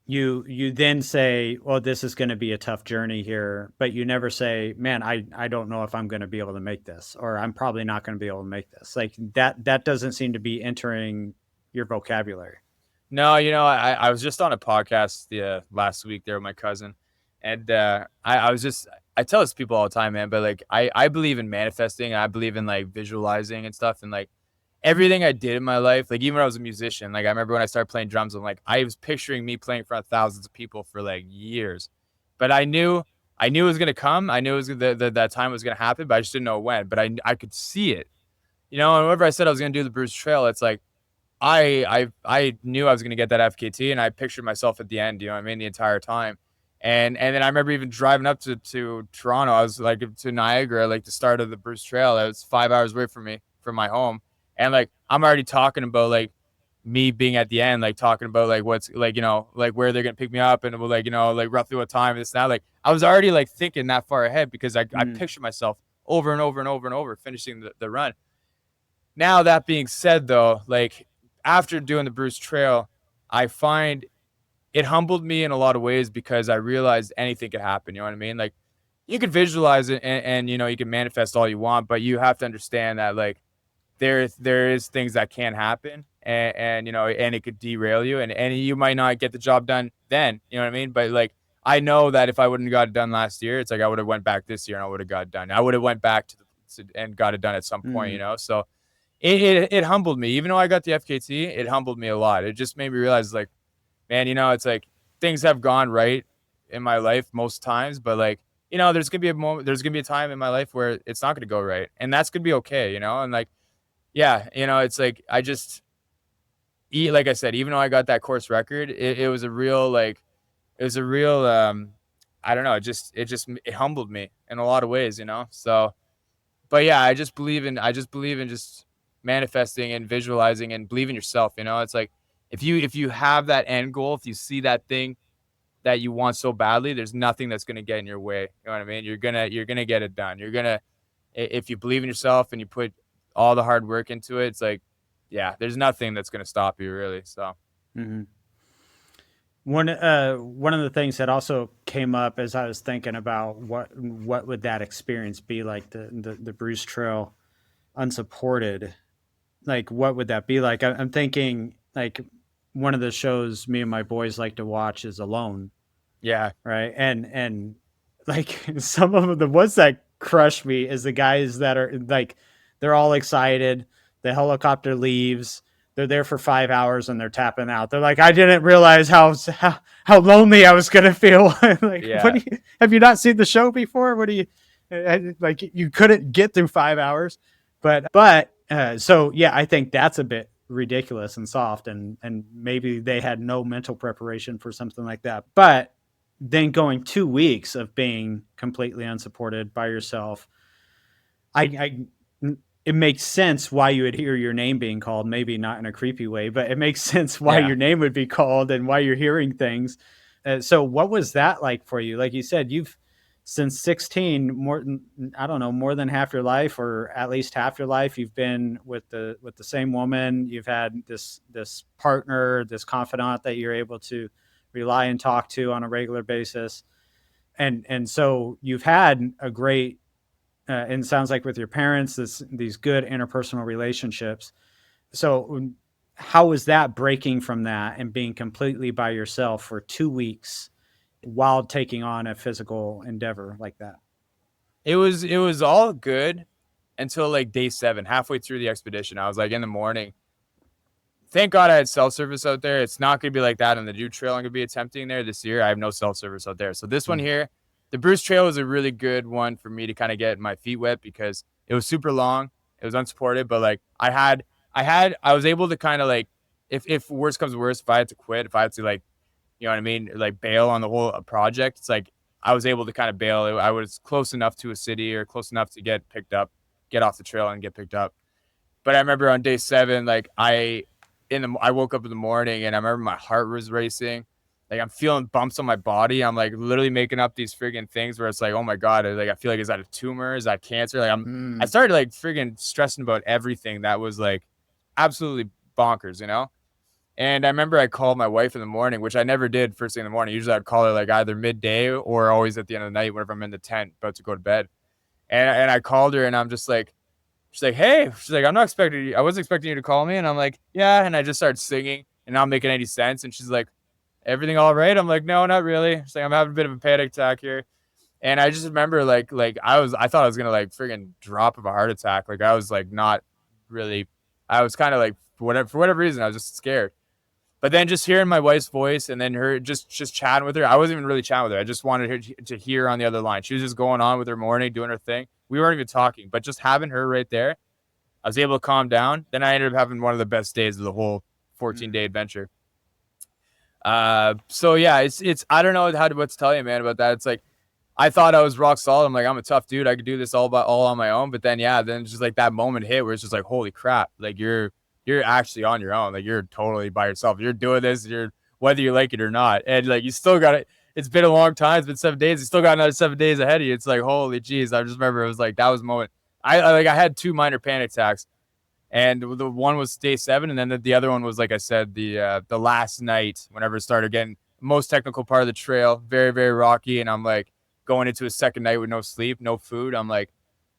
you then say, well, this is going to be a tough journey here, but you never say, man, I don't know if I'm going to be able to make this, or I'm probably not going to be able to make this. Like that doesn't seem to be entering your vocabulary. No, I was just on a podcast last week there with my cousin, and I was just I tell this to people all the time, man, but like I believe in manifesting, I believe in like visualizing and stuff, and like everything I did in my life, like even when I was a musician, like I remember when I started playing drums, I'm like I was picturing me playing in front of thousands of people for like years, but I knew it was gonna come, I knew it was that time was gonna happen, but I just didn't know when, but I could see it, and whenever I said I was gonna do the Bruce Trail, it's like I knew I was gonna get that FKT, and I pictured myself at the end, you know what I mean, the entire time. And then I remember even driving up to Toronto. I was like to Niagara, like the start of the Bruce Trail. It was 5 hours away from my home. And like I'm already talking about like me being at the end, like talking about like what's like, like where they're gonna pick me up and like, like roughly what time this now. Like I was already like thinking that far ahead because I pictured myself over and over and over and over finishing the run. Now that being said though, like after doing the Bruce Trail, I find it humbled me in a lot of ways because I realized anything could happen. You know what I mean? Like you can visualize it and you can manifest all you want, but you have to understand that like there is things that can happen and it could derail you and you might not get the job done then, you know what I mean? But like I know that if I wouldn't have got it done last year, it's like I would have went back this year and I would have got it done. I would have went back and got it done at some point, So it humbled me. Even though I got the FKT, it humbled me a lot. It just made me realize like, man, it's like things have gone right in my life most times, but like, there's gonna be a moment, there's gonna be a time in my life where it's not gonna go right. And that's gonna be okay, and like, yeah, it's like I just like I said, even though I got that course record, it was a real like it was a real I don't know, it humbled me in a lot of ways, So but yeah, I just believe in just manifesting and visualizing and believe in yourself, It's like if you have that end goal, if you see that thing that you want so badly, there's nothing that's going to get in your way. You know what I mean? You're going to get it done. If you believe in yourself and you put all the hard work into it, it's like, yeah, there's nothing that's going to stop you really. So, Mm-hmm. One of the things that also came up as I was thinking about what would that experience be like, the Bruce Trail unsupported, like what would that be like? I'm thinking like one of the shows me and my boys like to watch is Alone, yeah, right? And like some of the ones that crush me is the guys that are like they're all excited, the helicopter leaves, they're there for 5 hours and they're tapping out. They're like, I didn't realize how lonely I was gonna feel. Like, yeah. Have you not seen the show before? What do you like? You couldn't get through 5 hours, but so yeah, I think that's a bit ridiculous and soft, and maybe they had no mental preparation for something like that. But then going 2 weeks of being completely unsupported by yourself, I it makes sense why you would hear your name being called, maybe not in a creepy way, but it makes sense why your name would be called and why you're hearing things. So what was that like for you? Like you said, you've since 16, more than half your life, or at least half your life, you've been with the same woman. You've had this partner, this confidant that you're able to rely and talk to on a regular basis. And so you've had a great, and it sounds like with your parents, these good interpersonal relationships. So how was that breaking from that and being completely by yourself for 2 weeks while taking on a physical endeavor like that? It was all good until like day 7, halfway through the expedition. I was like in the morning. Thank God I had self-service out there. It's not going to be like that on the new trail I'm going to be attempting there this year. I have no self-service out there. So this one here, the Bruce Trail was a really good one for me to kind of get my feet wet because it was super long. It was unsupported, but like I was able to kind of like, if worst comes to worst, if I had to quit, if I had to like, you know what I mean? Like bail on the whole project. It's like, I was able to kind of bail. I was close enough to a city or close enough to get picked up get off the trail and get picked up. But I remember on day 7, like I woke up in the morning and I remember my heart was racing. Like I'm feeling bumps on my body. I'm like literally making up these friggin' things where it's like, oh my God, like I feel like, is that a tumor? Is that cancer? Like I started like friggin' stressing about everything that was like absolutely bonkers, you know? And I remember I called my wife in the morning, which I never did first thing in the morning. Usually I'd call her like either midday or always at the end of the night whenever I'm in the tent about to go to bed. And I called her and I'm just like, she's like, hey, she's like, I wasn't expecting you to call me. And I'm like, yeah. And I just started singing and not making any sense. And she's like, everything all right? I'm like, no, not really. She's like, I'm having a bit of a panic attack here. And I just remember like I thought I was gonna like friggin' drop of a heart attack. Like I was like not really, I was kind of like for whatever reason, I was just scared. But then just hearing my wife's voice and then her just chatting with her, I wasn't even really chatting with her. I just wanted her to hear on the other line. She was just going on with her morning, doing her thing. We weren't even talking, but just having her right there, I was able to calm down. Then I ended up having one of the best days of the whole 14-day adventure. So yeah, it's I don't know what to tell you, man, about that. It's like I thought I was rock solid. I'm like, I'm a tough dude. I could do this all on my own. But then then just like that moment hit where it's just like, holy crap, like you're actually on your own. Like you're totally by yourself. You're doing this, whether you like it or not. And like, you still got it. It's been a long time. It's been 7 days. You still got another 7 days ahead of you. It's like, holy geez. I just remember it was like, that was a moment. I had 2 minor panic attacks and the one was day 7. And then the other one was, like I said, the last night, whenever it started getting most technical part of the trail, very, very rocky. And I'm like going into a second night with no sleep, no food. I'm like,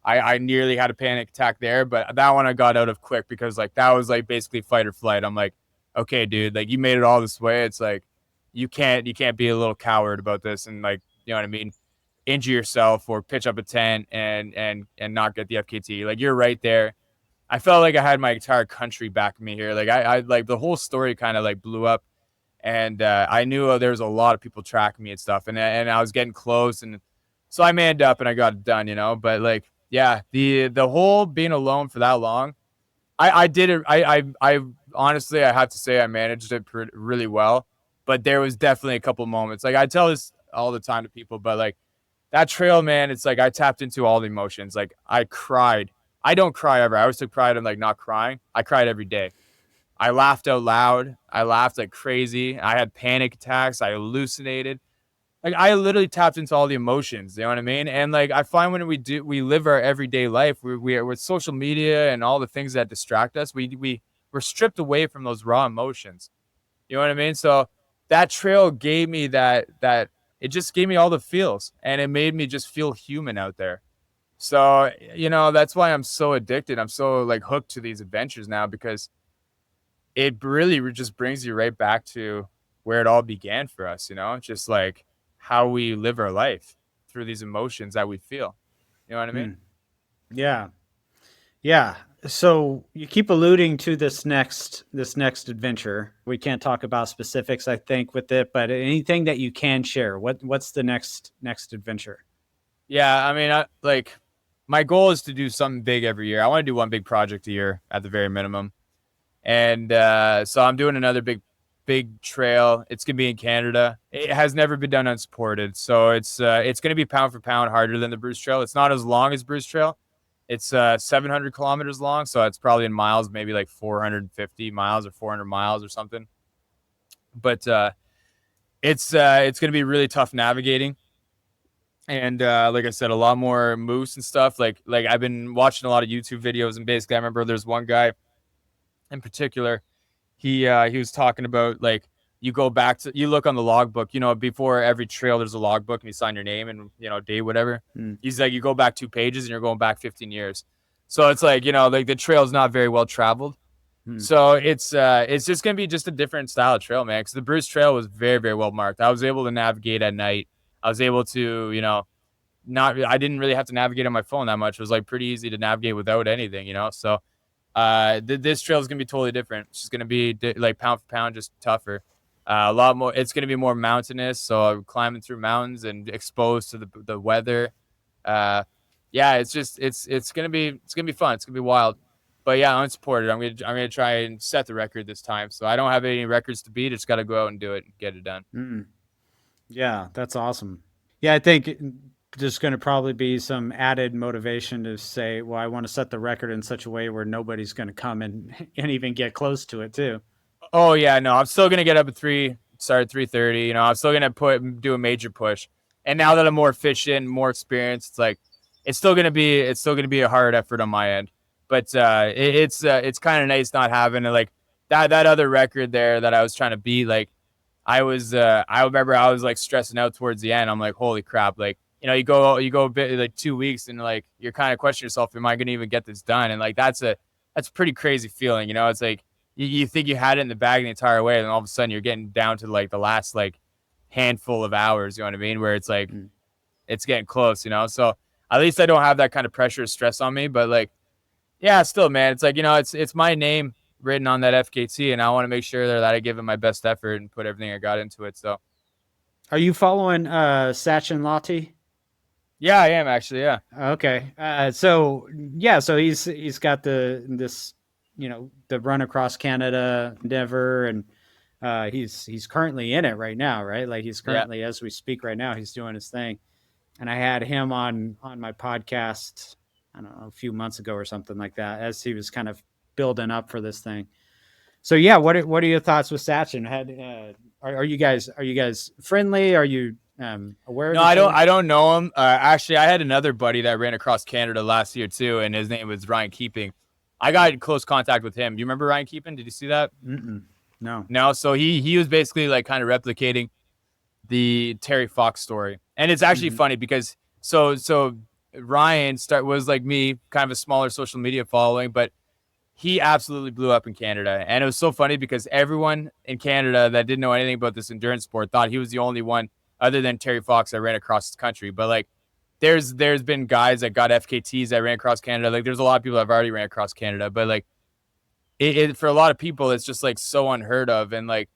I nearly had a panic attack there, but that one I got out of quick because like that was like basically fight or flight. I'm like, okay, dude, like you made it all this way. It's like you can't be a little coward about this and like, you know what I mean, injure yourself or pitch up a tent and not get the FKT. Like you're right there. I felt like I had my entire country back me here. Like I like the whole story kind of like blew up, and I knew there was a lot of people tracking me and stuff, and I was getting close, and so I manned up and I got it done, you know. But like, yeah, the whole being alone for that long, I did it. I honestly, I have to say I managed it really well, but there was definitely a couple moments. Like I tell this all the time to people, but like that trail, man, it's like I tapped into all the emotions. Like I cried. I don't cry ever. I always took pride in like not crying. I cried every day. I laughed out loud. I laughed like crazy. I had panic attacks. I hallucinated. Like I literally tapped into all the emotions, you know what I mean? And like I find when we live our everyday life, we're with social media and all the things that distract us, we're stripped away from those raw emotions. You know what I mean? So that trail gave me that it just gave me all the feels and it made me just feel human out there. So, you know, that's why I'm so addicted. I'm so like hooked to these adventures now because it really just brings you right back to where it all began for us, you know, just like how we live our life through these emotions that we feel. You know what I mean? Yeah. Yeah. So you keep alluding to this next adventure. We can't talk about specifics, I think, with it, but anything that you can share. What's the next adventure? Yeah, I mean, like my goal is to do something big every year. I want to do one big project a year at the very minimum. And so I'm doing another big trail. It's gonna be in Canada. It has never been done unsupported, so it's gonna be pound for pound harder than the Bruce Trail. It's not as long as Bruce Trail. It's 700 kilometers long, so it's probably in miles, maybe like 450 miles or 400 miles or something. But it's gonna be really tough navigating, and like I said, a lot more moose and stuff. Like I've been watching a lot of YouTube videos, and basically, I remember there's one guy in particular. He was talking about like you look on the logbook, you know, before every trail there's a logbook and you sign your name and, you know, date, whatever. He's like, you go back 2 pages and you're going back 15 years. So it's like, you know, like the trail is not very well traveled. So it's just going to be just a different style of trail, man. Cause the Bruce Trail was very, very well marked. I was able to navigate at night. I was able to, you know, I didn't really have to navigate on my phone that much. It was like pretty easy to navigate without anything, you know? So this trail is gonna be totally different. It's just gonna be like pound for pound, just tougher. A lot more. It's gonna be more mountainous, so I'm climbing through mountains and exposed to the weather. Yeah, it's gonna be fun. It's gonna be wild. But yeah, unsupported. I'm gonna try and set the record this time. So I don't have any records to beat. I just got to go out and do it and get it done. Yeah, that's awesome. Yeah, I think there's going to probably be some added motivation to say, well, I want to set the record in such a way where nobody's going to come and even get close to it too. Oh yeah, no, I'm still gonna get up at start at 3:30. You know, I'm still gonna do a major push. And now that I'm more efficient, more experienced, it's like it's still gonna be a hard effort on my end. But it's kind of nice not having like that other record there that I was trying to beat. Like I remember I was like stressing out towards the end. I'm like, holy crap, like. You know, you go a bit like 2 weeks and like you're kind of questioning yourself, am I going to even get this done? And like that's a pretty crazy feeling. You know, it's like you think you had it in the bag the entire way, and all of a sudden you're getting down to like the last like handful of hours. You know what I mean? Where it's like it's getting close. You know, so at least I don't have that kind of pressure or stress on me. But like, yeah, still, man, it's like it's my name written on that FKT, and I want to make sure that I give it my best effort and put everything I got into it. So, are you following Sachin Lottie? Yeah, I am actually. Yeah. Okay. So he's got this the run across Canada endeavor, and he's currently in it right now, right? Like he's currently as we speak right now, he's doing his thing. And I had him on my podcast, I don't know, a few months ago or something like that, as he was kind of building up for this thing. So yeah, what are your thoughts with Sachin? Are you guys friendly? Are you aware? No, I don't know him. Actually, I had another buddy that ran across Canada last year too, and his name was Ryan Keeping. I got in close contact with him. Do you remember Ryan Keeping? Did you see that? No. So he was basically like kind of replicating the Terry Fox story, and it's actually funny because so Ryan was like me, kind of a smaller social media following, but he absolutely blew up in Canada. And it was so funny because everyone in Canada that didn't know anything about this endurance sport thought he was the only one other than Terry Fox that ran across the country. But like there's been guys that got FKTs that ran across Canada. Like there's a lot of people that have already ran across Canada, but like it for a lot of people, it's just like so unheard of. And like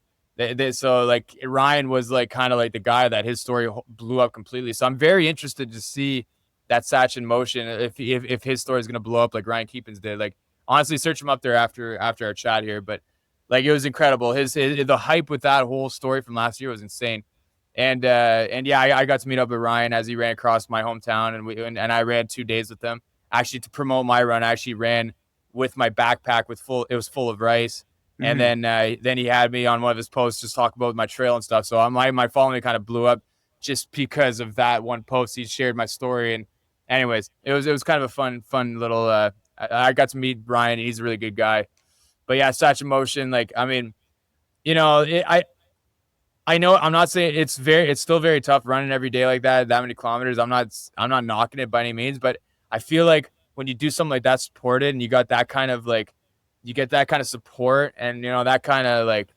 so like Ryan was like kind of like the guy that his story blew up completely. So I'm very interested to see that Sachin motion if his story is going to blow up like Ryan Keepins did. Like, honestly, search him up there after our chat here, but like it was incredible. His the hype with that whole story from last year was insane. And yeah, I got to meet up with Ryan as he ran across my hometown, and I ran 2 days with him. Actually, to promote my run, I actually ran with my backpack it was full of rice. And then he had me on one of his posts just talk about my trail and stuff. So my following kind of blew up just because of that one post. He shared my story, and anyways, it was kind of a fun little. I got to meet Ryan. He's a really good guy. But yeah, such emotion. Like, I mean, you know, I know I'm not saying it's still very tough running every day like that many kilometers. I'm not knocking it by any means, but I feel like when you do something like that supported and you got that kind of like, you get that kind of support and, you know, that kind of like,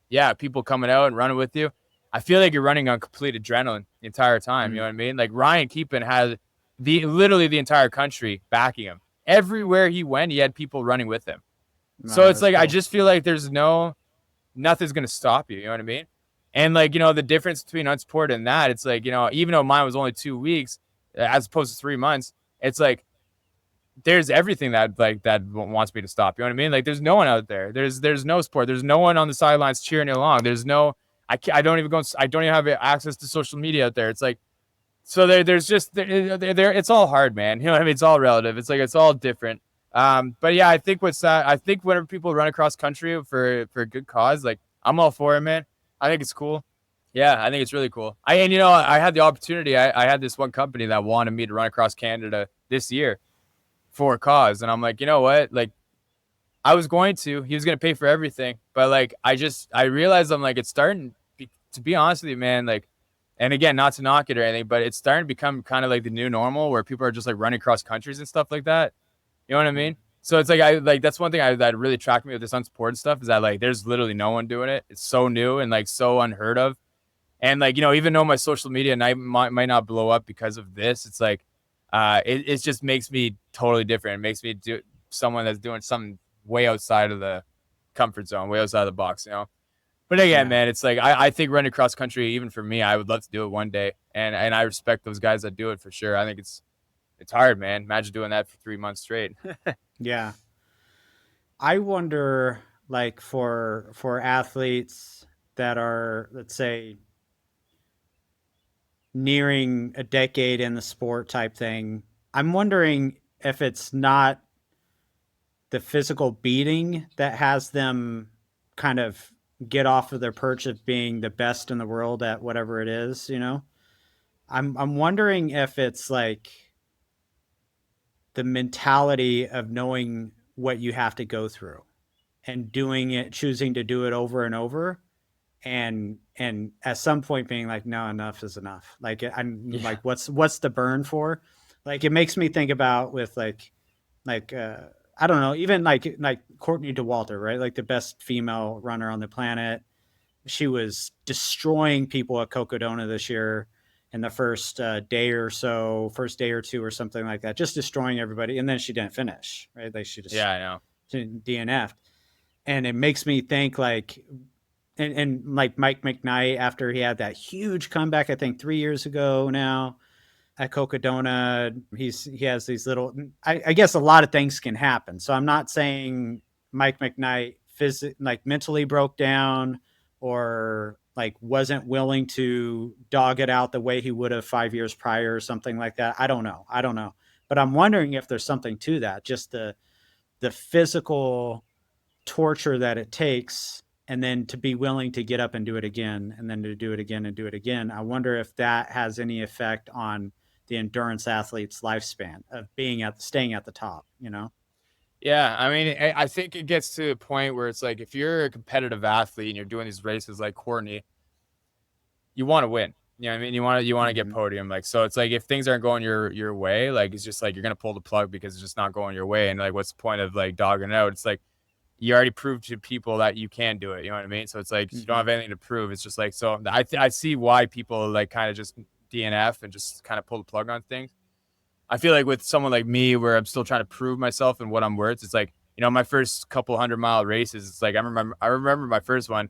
yeah, people coming out and running with you. I feel like you're running on complete adrenaline the entire time. You know what I mean? Like Ryan Keepin has literally the entire country backing him. Everywhere he went, he had people running with him. So it's like, cool. I just feel like nothing's going to stop you. You know what I mean? And like, you know, the difference between unsupported and that, it's like, you know, even though mine was only 2 weeks as opposed to 3 months, it's like, there's everything that wants me to stop. You know what I mean? Like there's no one out there. There's no support. There's no one on the sidelines cheering you along. There's no, I don't even have access to social media out there. It's like, so there's just it's all hard, man. You know what I mean? It's all relative. It's like, it's all different. But yeah, I think whenever people run across country for a good cause, like I'm all for it, man. I think it's cool. Yeah, I think it's really cool. And you know, I had the opportunity. I had this one company that wanted me to run across Canada this year for a cause. And I'm like, you know what? Like he was going to pay for everything. But like, I realized I'm like, it's starting to be honest with you, man. Like, and again, not to knock it or anything, but it's starting to become kind of like the new normal where people are just like running across countries and stuff like that. You know what I mean? So it's like, that's one thing that really attracted me with this unsupported stuff is that like, there's literally no one doing it. It's so new and like so unheard of. And like, you know, even though my social media might not blow up because of this, it's like, it just makes me totally different. It makes me someone that's doing something way outside of the comfort zone, way outside of the box, you know? But again, man, it's like, I think running cross country, even for me, I would love to do it one day. And I respect those guys that do it for sure. I think it's hard, man. Imagine doing that for 3 months straight. Yeah. I wonder, like for athletes that are, let's say, nearing a decade in the sport type thing. I'm wondering if it's not the physical beating that has them kind of get off of their perch of being the best in the world at whatever it is, you know? I'm wondering if it's like the mentality of knowing what you have to go through and doing it, choosing to do it over and over, and at some point being like, no, enough is enough. Like I'm like, what's the burn for? Like it makes me think about with like I don't know, even like Courtney Dauwalter, right? Like the best female runner on the planet. She was destroying people at Cocodona this year in the first day or so, first day or two or something like that, just destroying everybody. And then she didn't finish, right? Like she just Yeah, I know. DNF'd. And it makes me think like, and like Mike McKnight, after he had that huge comeback, I think 3 years ago now at Cocodona, he has these little, I guess a lot of things can happen. So I'm not saying Mike McKnight like mentally broke down or like wasn't willing to dog it out the way he would have 5 years prior or something like that. I don't know. But I'm wondering if there's something to that, just the physical torture that it takes, and then to be willing to get up and do it again, and then to do it again and do it again. I wonder if that has any effect on the endurance athlete's lifespan of staying at the top, you know? Yeah, I mean, I think it gets to a point where it's like if you're a competitive athlete and you're doing these races like Courtney, you want to win. You know what I mean? You want to get podium. Like, so it's like if things aren't going your way, like it's just like you're gonna pull the plug because it's just not going your way. And like, what's the point of like dogging it out? It's like you already proved to people that you can do it. You know what I mean? So it's like you don't have anything to prove. It's just like, so I see why people like kind of just DNF and just kind of pull the plug on things. I feel like with someone like me, where I'm still trying to prove myself and what I'm worth, it's like, you know, my first couple 100-mile races, it's like, I remember my first one,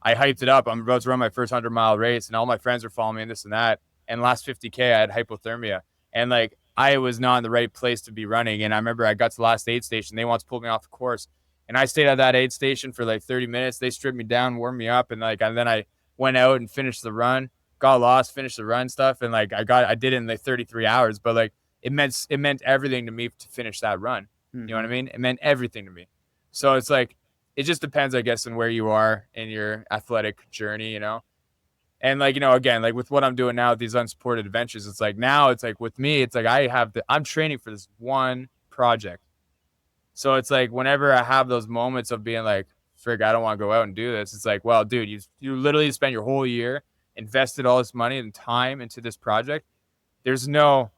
I hyped it up. I'm about to run my first 100-mile race and all my friends were following me and this and that. And last 50K, I had hypothermia and like, I was not in the right place to be running. And I remember I got to the last aid station. They wanted to pull me off the course. And I stayed at that aid station for like 30 minutes. They stripped me down, warmed me up. And like, and then I went out and finished the run, got lost, finished the run stuff. And like, I did it in like 33 hours, but like, it meant everything to me to finish that run. You know what I mean? It meant everything to me. So it's like, it just depends, I guess, on where you are in your athletic journey, you know? And like, you know, again, like with what I'm doing now with these unsupported adventures, it's like now it's like with me, it's like I'm training for this one project. So it's like whenever I have those moments of being like, frig, I don't want to go out and do this. It's like, well, dude, you literally spent your whole year, invested all this money and time into this project. There's no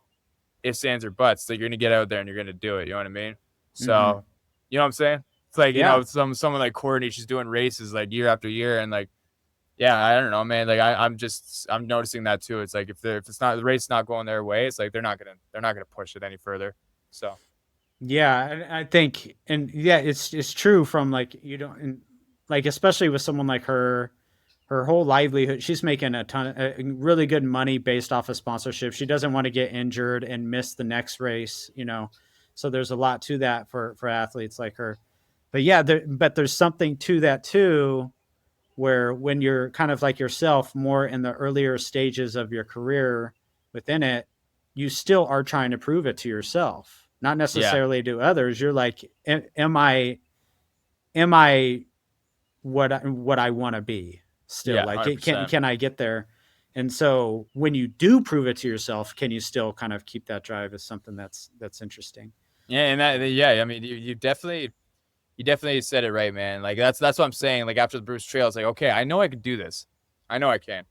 ifs, ands, or buts. Like you're gonna get out there and you're gonna do it. You know what I mean? So, you know what I'm saying? It's like, you know, someone like Courtney, she's doing races like year after year, and like, yeah, I don't know, man. Like I'm noticing that too. It's like if it's not the race not going their way, it's like they're not gonna push it any further. So Yeah, I think, and yeah, it's true from like, you don't, and like, especially with someone like her whole livelihood, she's making a ton of really good money based off of sponsorship. She doesn't want to get injured and miss the next race, you know? So there's a lot to that for athletes like her. But yeah, but there's something to that too, where when you're kind of like yourself, more in the earlier stages of your career within it, you still are trying to prove it to yourself, not necessarily to others. You're like, am I what I want to be still? Like, can I get there? And so when you do prove it to yourself, can you still kind of keep that drive? Is something that's interesting. yeah, and I mean, you definitely said it right, man. Like that's what I'm saying. Like after the Bruce Trail, it's like, okay, I know I could do this. I know I can.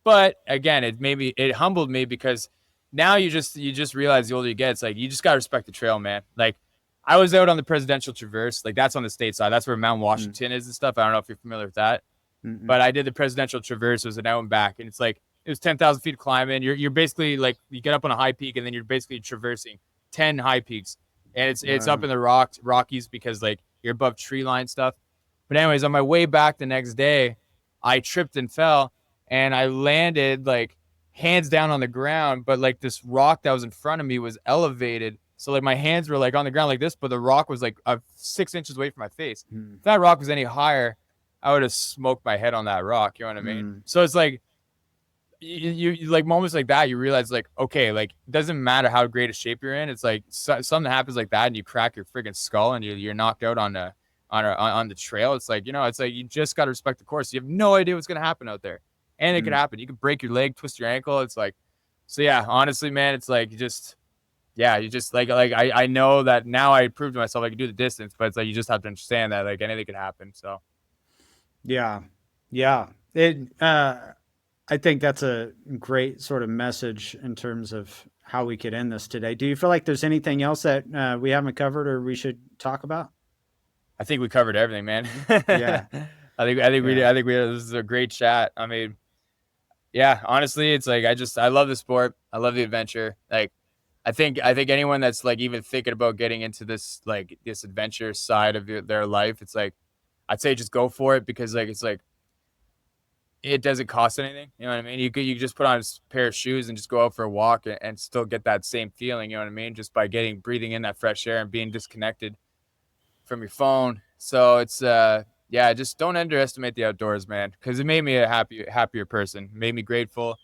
But again, it humbled me because now you just realize the older you get, it's like you just gotta respect the trail, man. Like I was out on the Presidential Traverse, like that's on the state side. That's where Mount Washington is and stuff. I don't know if you're familiar with that. But I did the Presidential Traverse. It was an out and back, and it's like it was 10,000 feet of climbing. You're basically like you get up on a high peak, and then you're basically traversing 10 high peaks, and it's up in the Rockies because like you're above tree line stuff. But anyways, on my way back the next day, I tripped and fell, and I landed like hands down on the ground. But like this rock that was in front of me was elevated, so like my hands were like on the ground like this, but the rock was like 6 inches away from my face. If that rock was any higher, I would have smoked my head on that rock. You know what I mean? So it's like, you like moments like that, you realize like, okay, like it doesn't matter how great a shape you're in. It's like something happens like that and you crack your freaking skull and you're knocked out on the trail. It's like, it's like you just got to respect the course. You have no idea what's going to happen out there. And it could happen. You could break your leg, twist your ankle. It's like, so yeah, honestly, man, it's like you just like I know that now I proved to myself I can do the distance, but it's like you just have to understand that like anything could happen. So Yeah. I think that's a great sort of message in terms of how we could end this today. Do you feel like there's anything else that we haven't covered or we should talk about? I think we covered everything, man. Yeah. I think this is a great chat. I mean, yeah, honestly, it's like I love the sport. I love the adventure. Like I think anyone that's like even thinking about getting into this like this adventure side of their life, it's like I'd say just go for it, because like it's like it doesn't cost anything. You know what I mean? You could just put on a pair of shoes and just go out for a walk and still get that same feeling. You know what I mean? Just by breathing in that fresh air and being disconnected from your phone. So it's yeah, just don't underestimate the outdoors, man, because it made me a happier person. It made me grateful,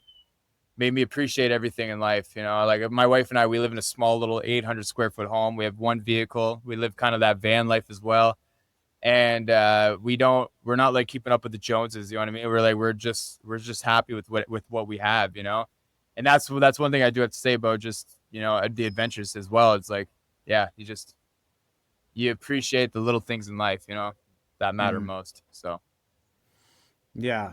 made me appreciate everything in life. Like my wife and I, we live in a small little 800 square foot home. We have one vehicle. We live kind of that van life as well. And we're not like keeping up with the Joneses, you know what I mean? We're just happy with what we have, and that's one thing I do have to say about just, the adventures as well. It's like, yeah, you appreciate the little things in life, that matter most. So. Yeah.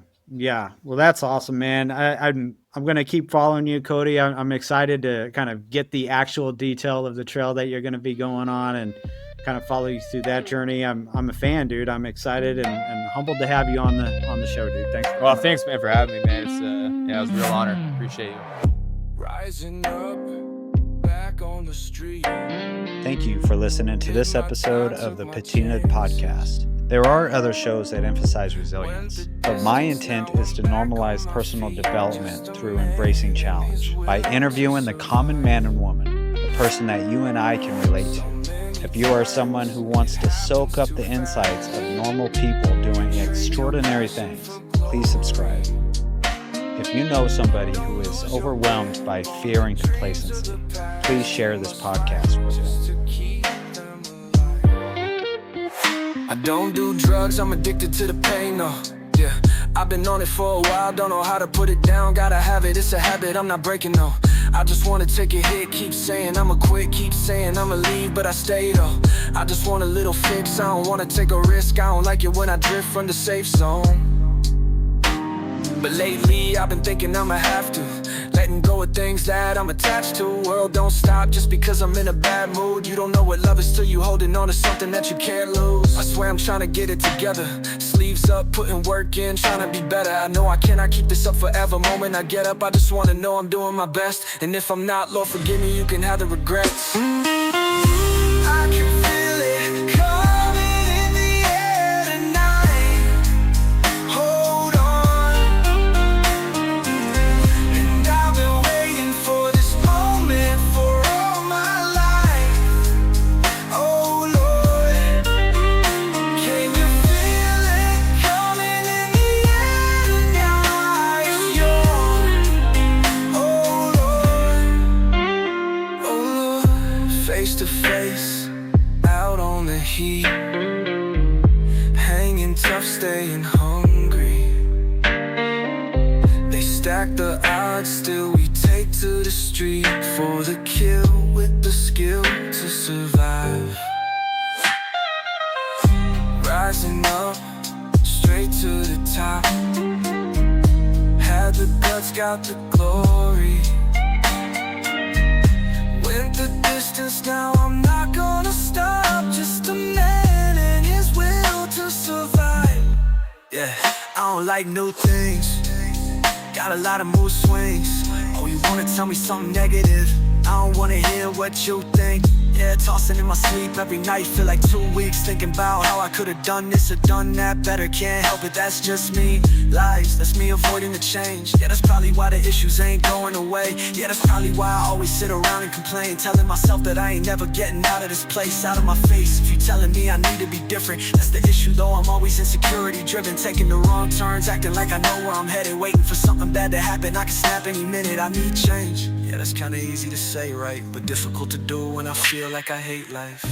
Well, that's awesome, man. I'm going to keep following you, Cody. I'm excited to kind of get the actual detail of the trail that you're going to be going on and kind of follow you through that journey. I'm a fan, dude. I'm excited and humbled to have you on the show, dude. Thanks. Well, thanks, man, for having me, man. It's it was a real honor. Appreciate you. Rising up, back on the street. Thank you for listening to this episode of the Patina'd Podcast. There are other shows that emphasize resilience, but my intent is to normalize personal development through embracing challenge by interviewing the common man and woman, the person that you and I can relate to. If you are someone who wants to soak up the insights of normal people doing extraordinary things, please subscribe. If you know somebody who is overwhelmed by fear and complacency, please share this podcast with them. I don't do drugs, I'm addicted to the pain, no. Yeah, I've been on it for a while, don't know how to put it down. Gotta have it, it's a habit, I'm not breaking, no. I just wanna take a hit, keep saying I'ma quit, keep saying I'ma leave, but I stay though. I just want a little fix, I don't wanna take a risk. I don't like it when I drift from the safe zone. But lately I've been thinking I'ma have to letting go of things that I'm attached to. World don't stop just because I'm in a bad mood. You don't know what love is till you holding on to something that you can't lose. I swear I'm trying to get it together, sleeves up, putting work in, trying to be better. I know I cannot keep this up forever. Moment I get up, I just wanna know I'm doing my best. And if I'm not, Lord forgive me, you can have the regrets. I can feel it coming in the air tonight. Hold on. And I've been waiting for this moment for all my life. Oh Lord, can you feel it coming in the air tonight? It's yours. Oh Lord, oh Lord. Face to face, out on the heat, hanging tough, staying hungry. They stack the odds, still we take to the street for the kill with the skill to survive. Rising up, straight to the top. Had the guts, got the glory. Went the distance, now I'm not gonna stop. Just a man and his will to survive. Yeah, I don't like new things, got a lot of mood swings. Oh, you wanna tell me something negative, I don't wanna hear what you think. Yeah, tossing in my sleep every night, feel like 2 weeks thinking about how I could've done this or done that better. Can't help it, that's just me. Lies, that's me avoiding the change. Yeah, that's probably why the issues ain't going away. Yeah, that's probably why I always sit around and complain, telling myself that I ain't never getting out of this place, out of my face. If you telling me I need to be different, that's the issue though. I'm always insecurity driven, taking the wrong turns, acting like I know where I'm headed, waiting for something bad to happen. I can snap any minute, I need change. Yeah, that's kinda easy to say, right? But difficult to do when I feel like I hate life.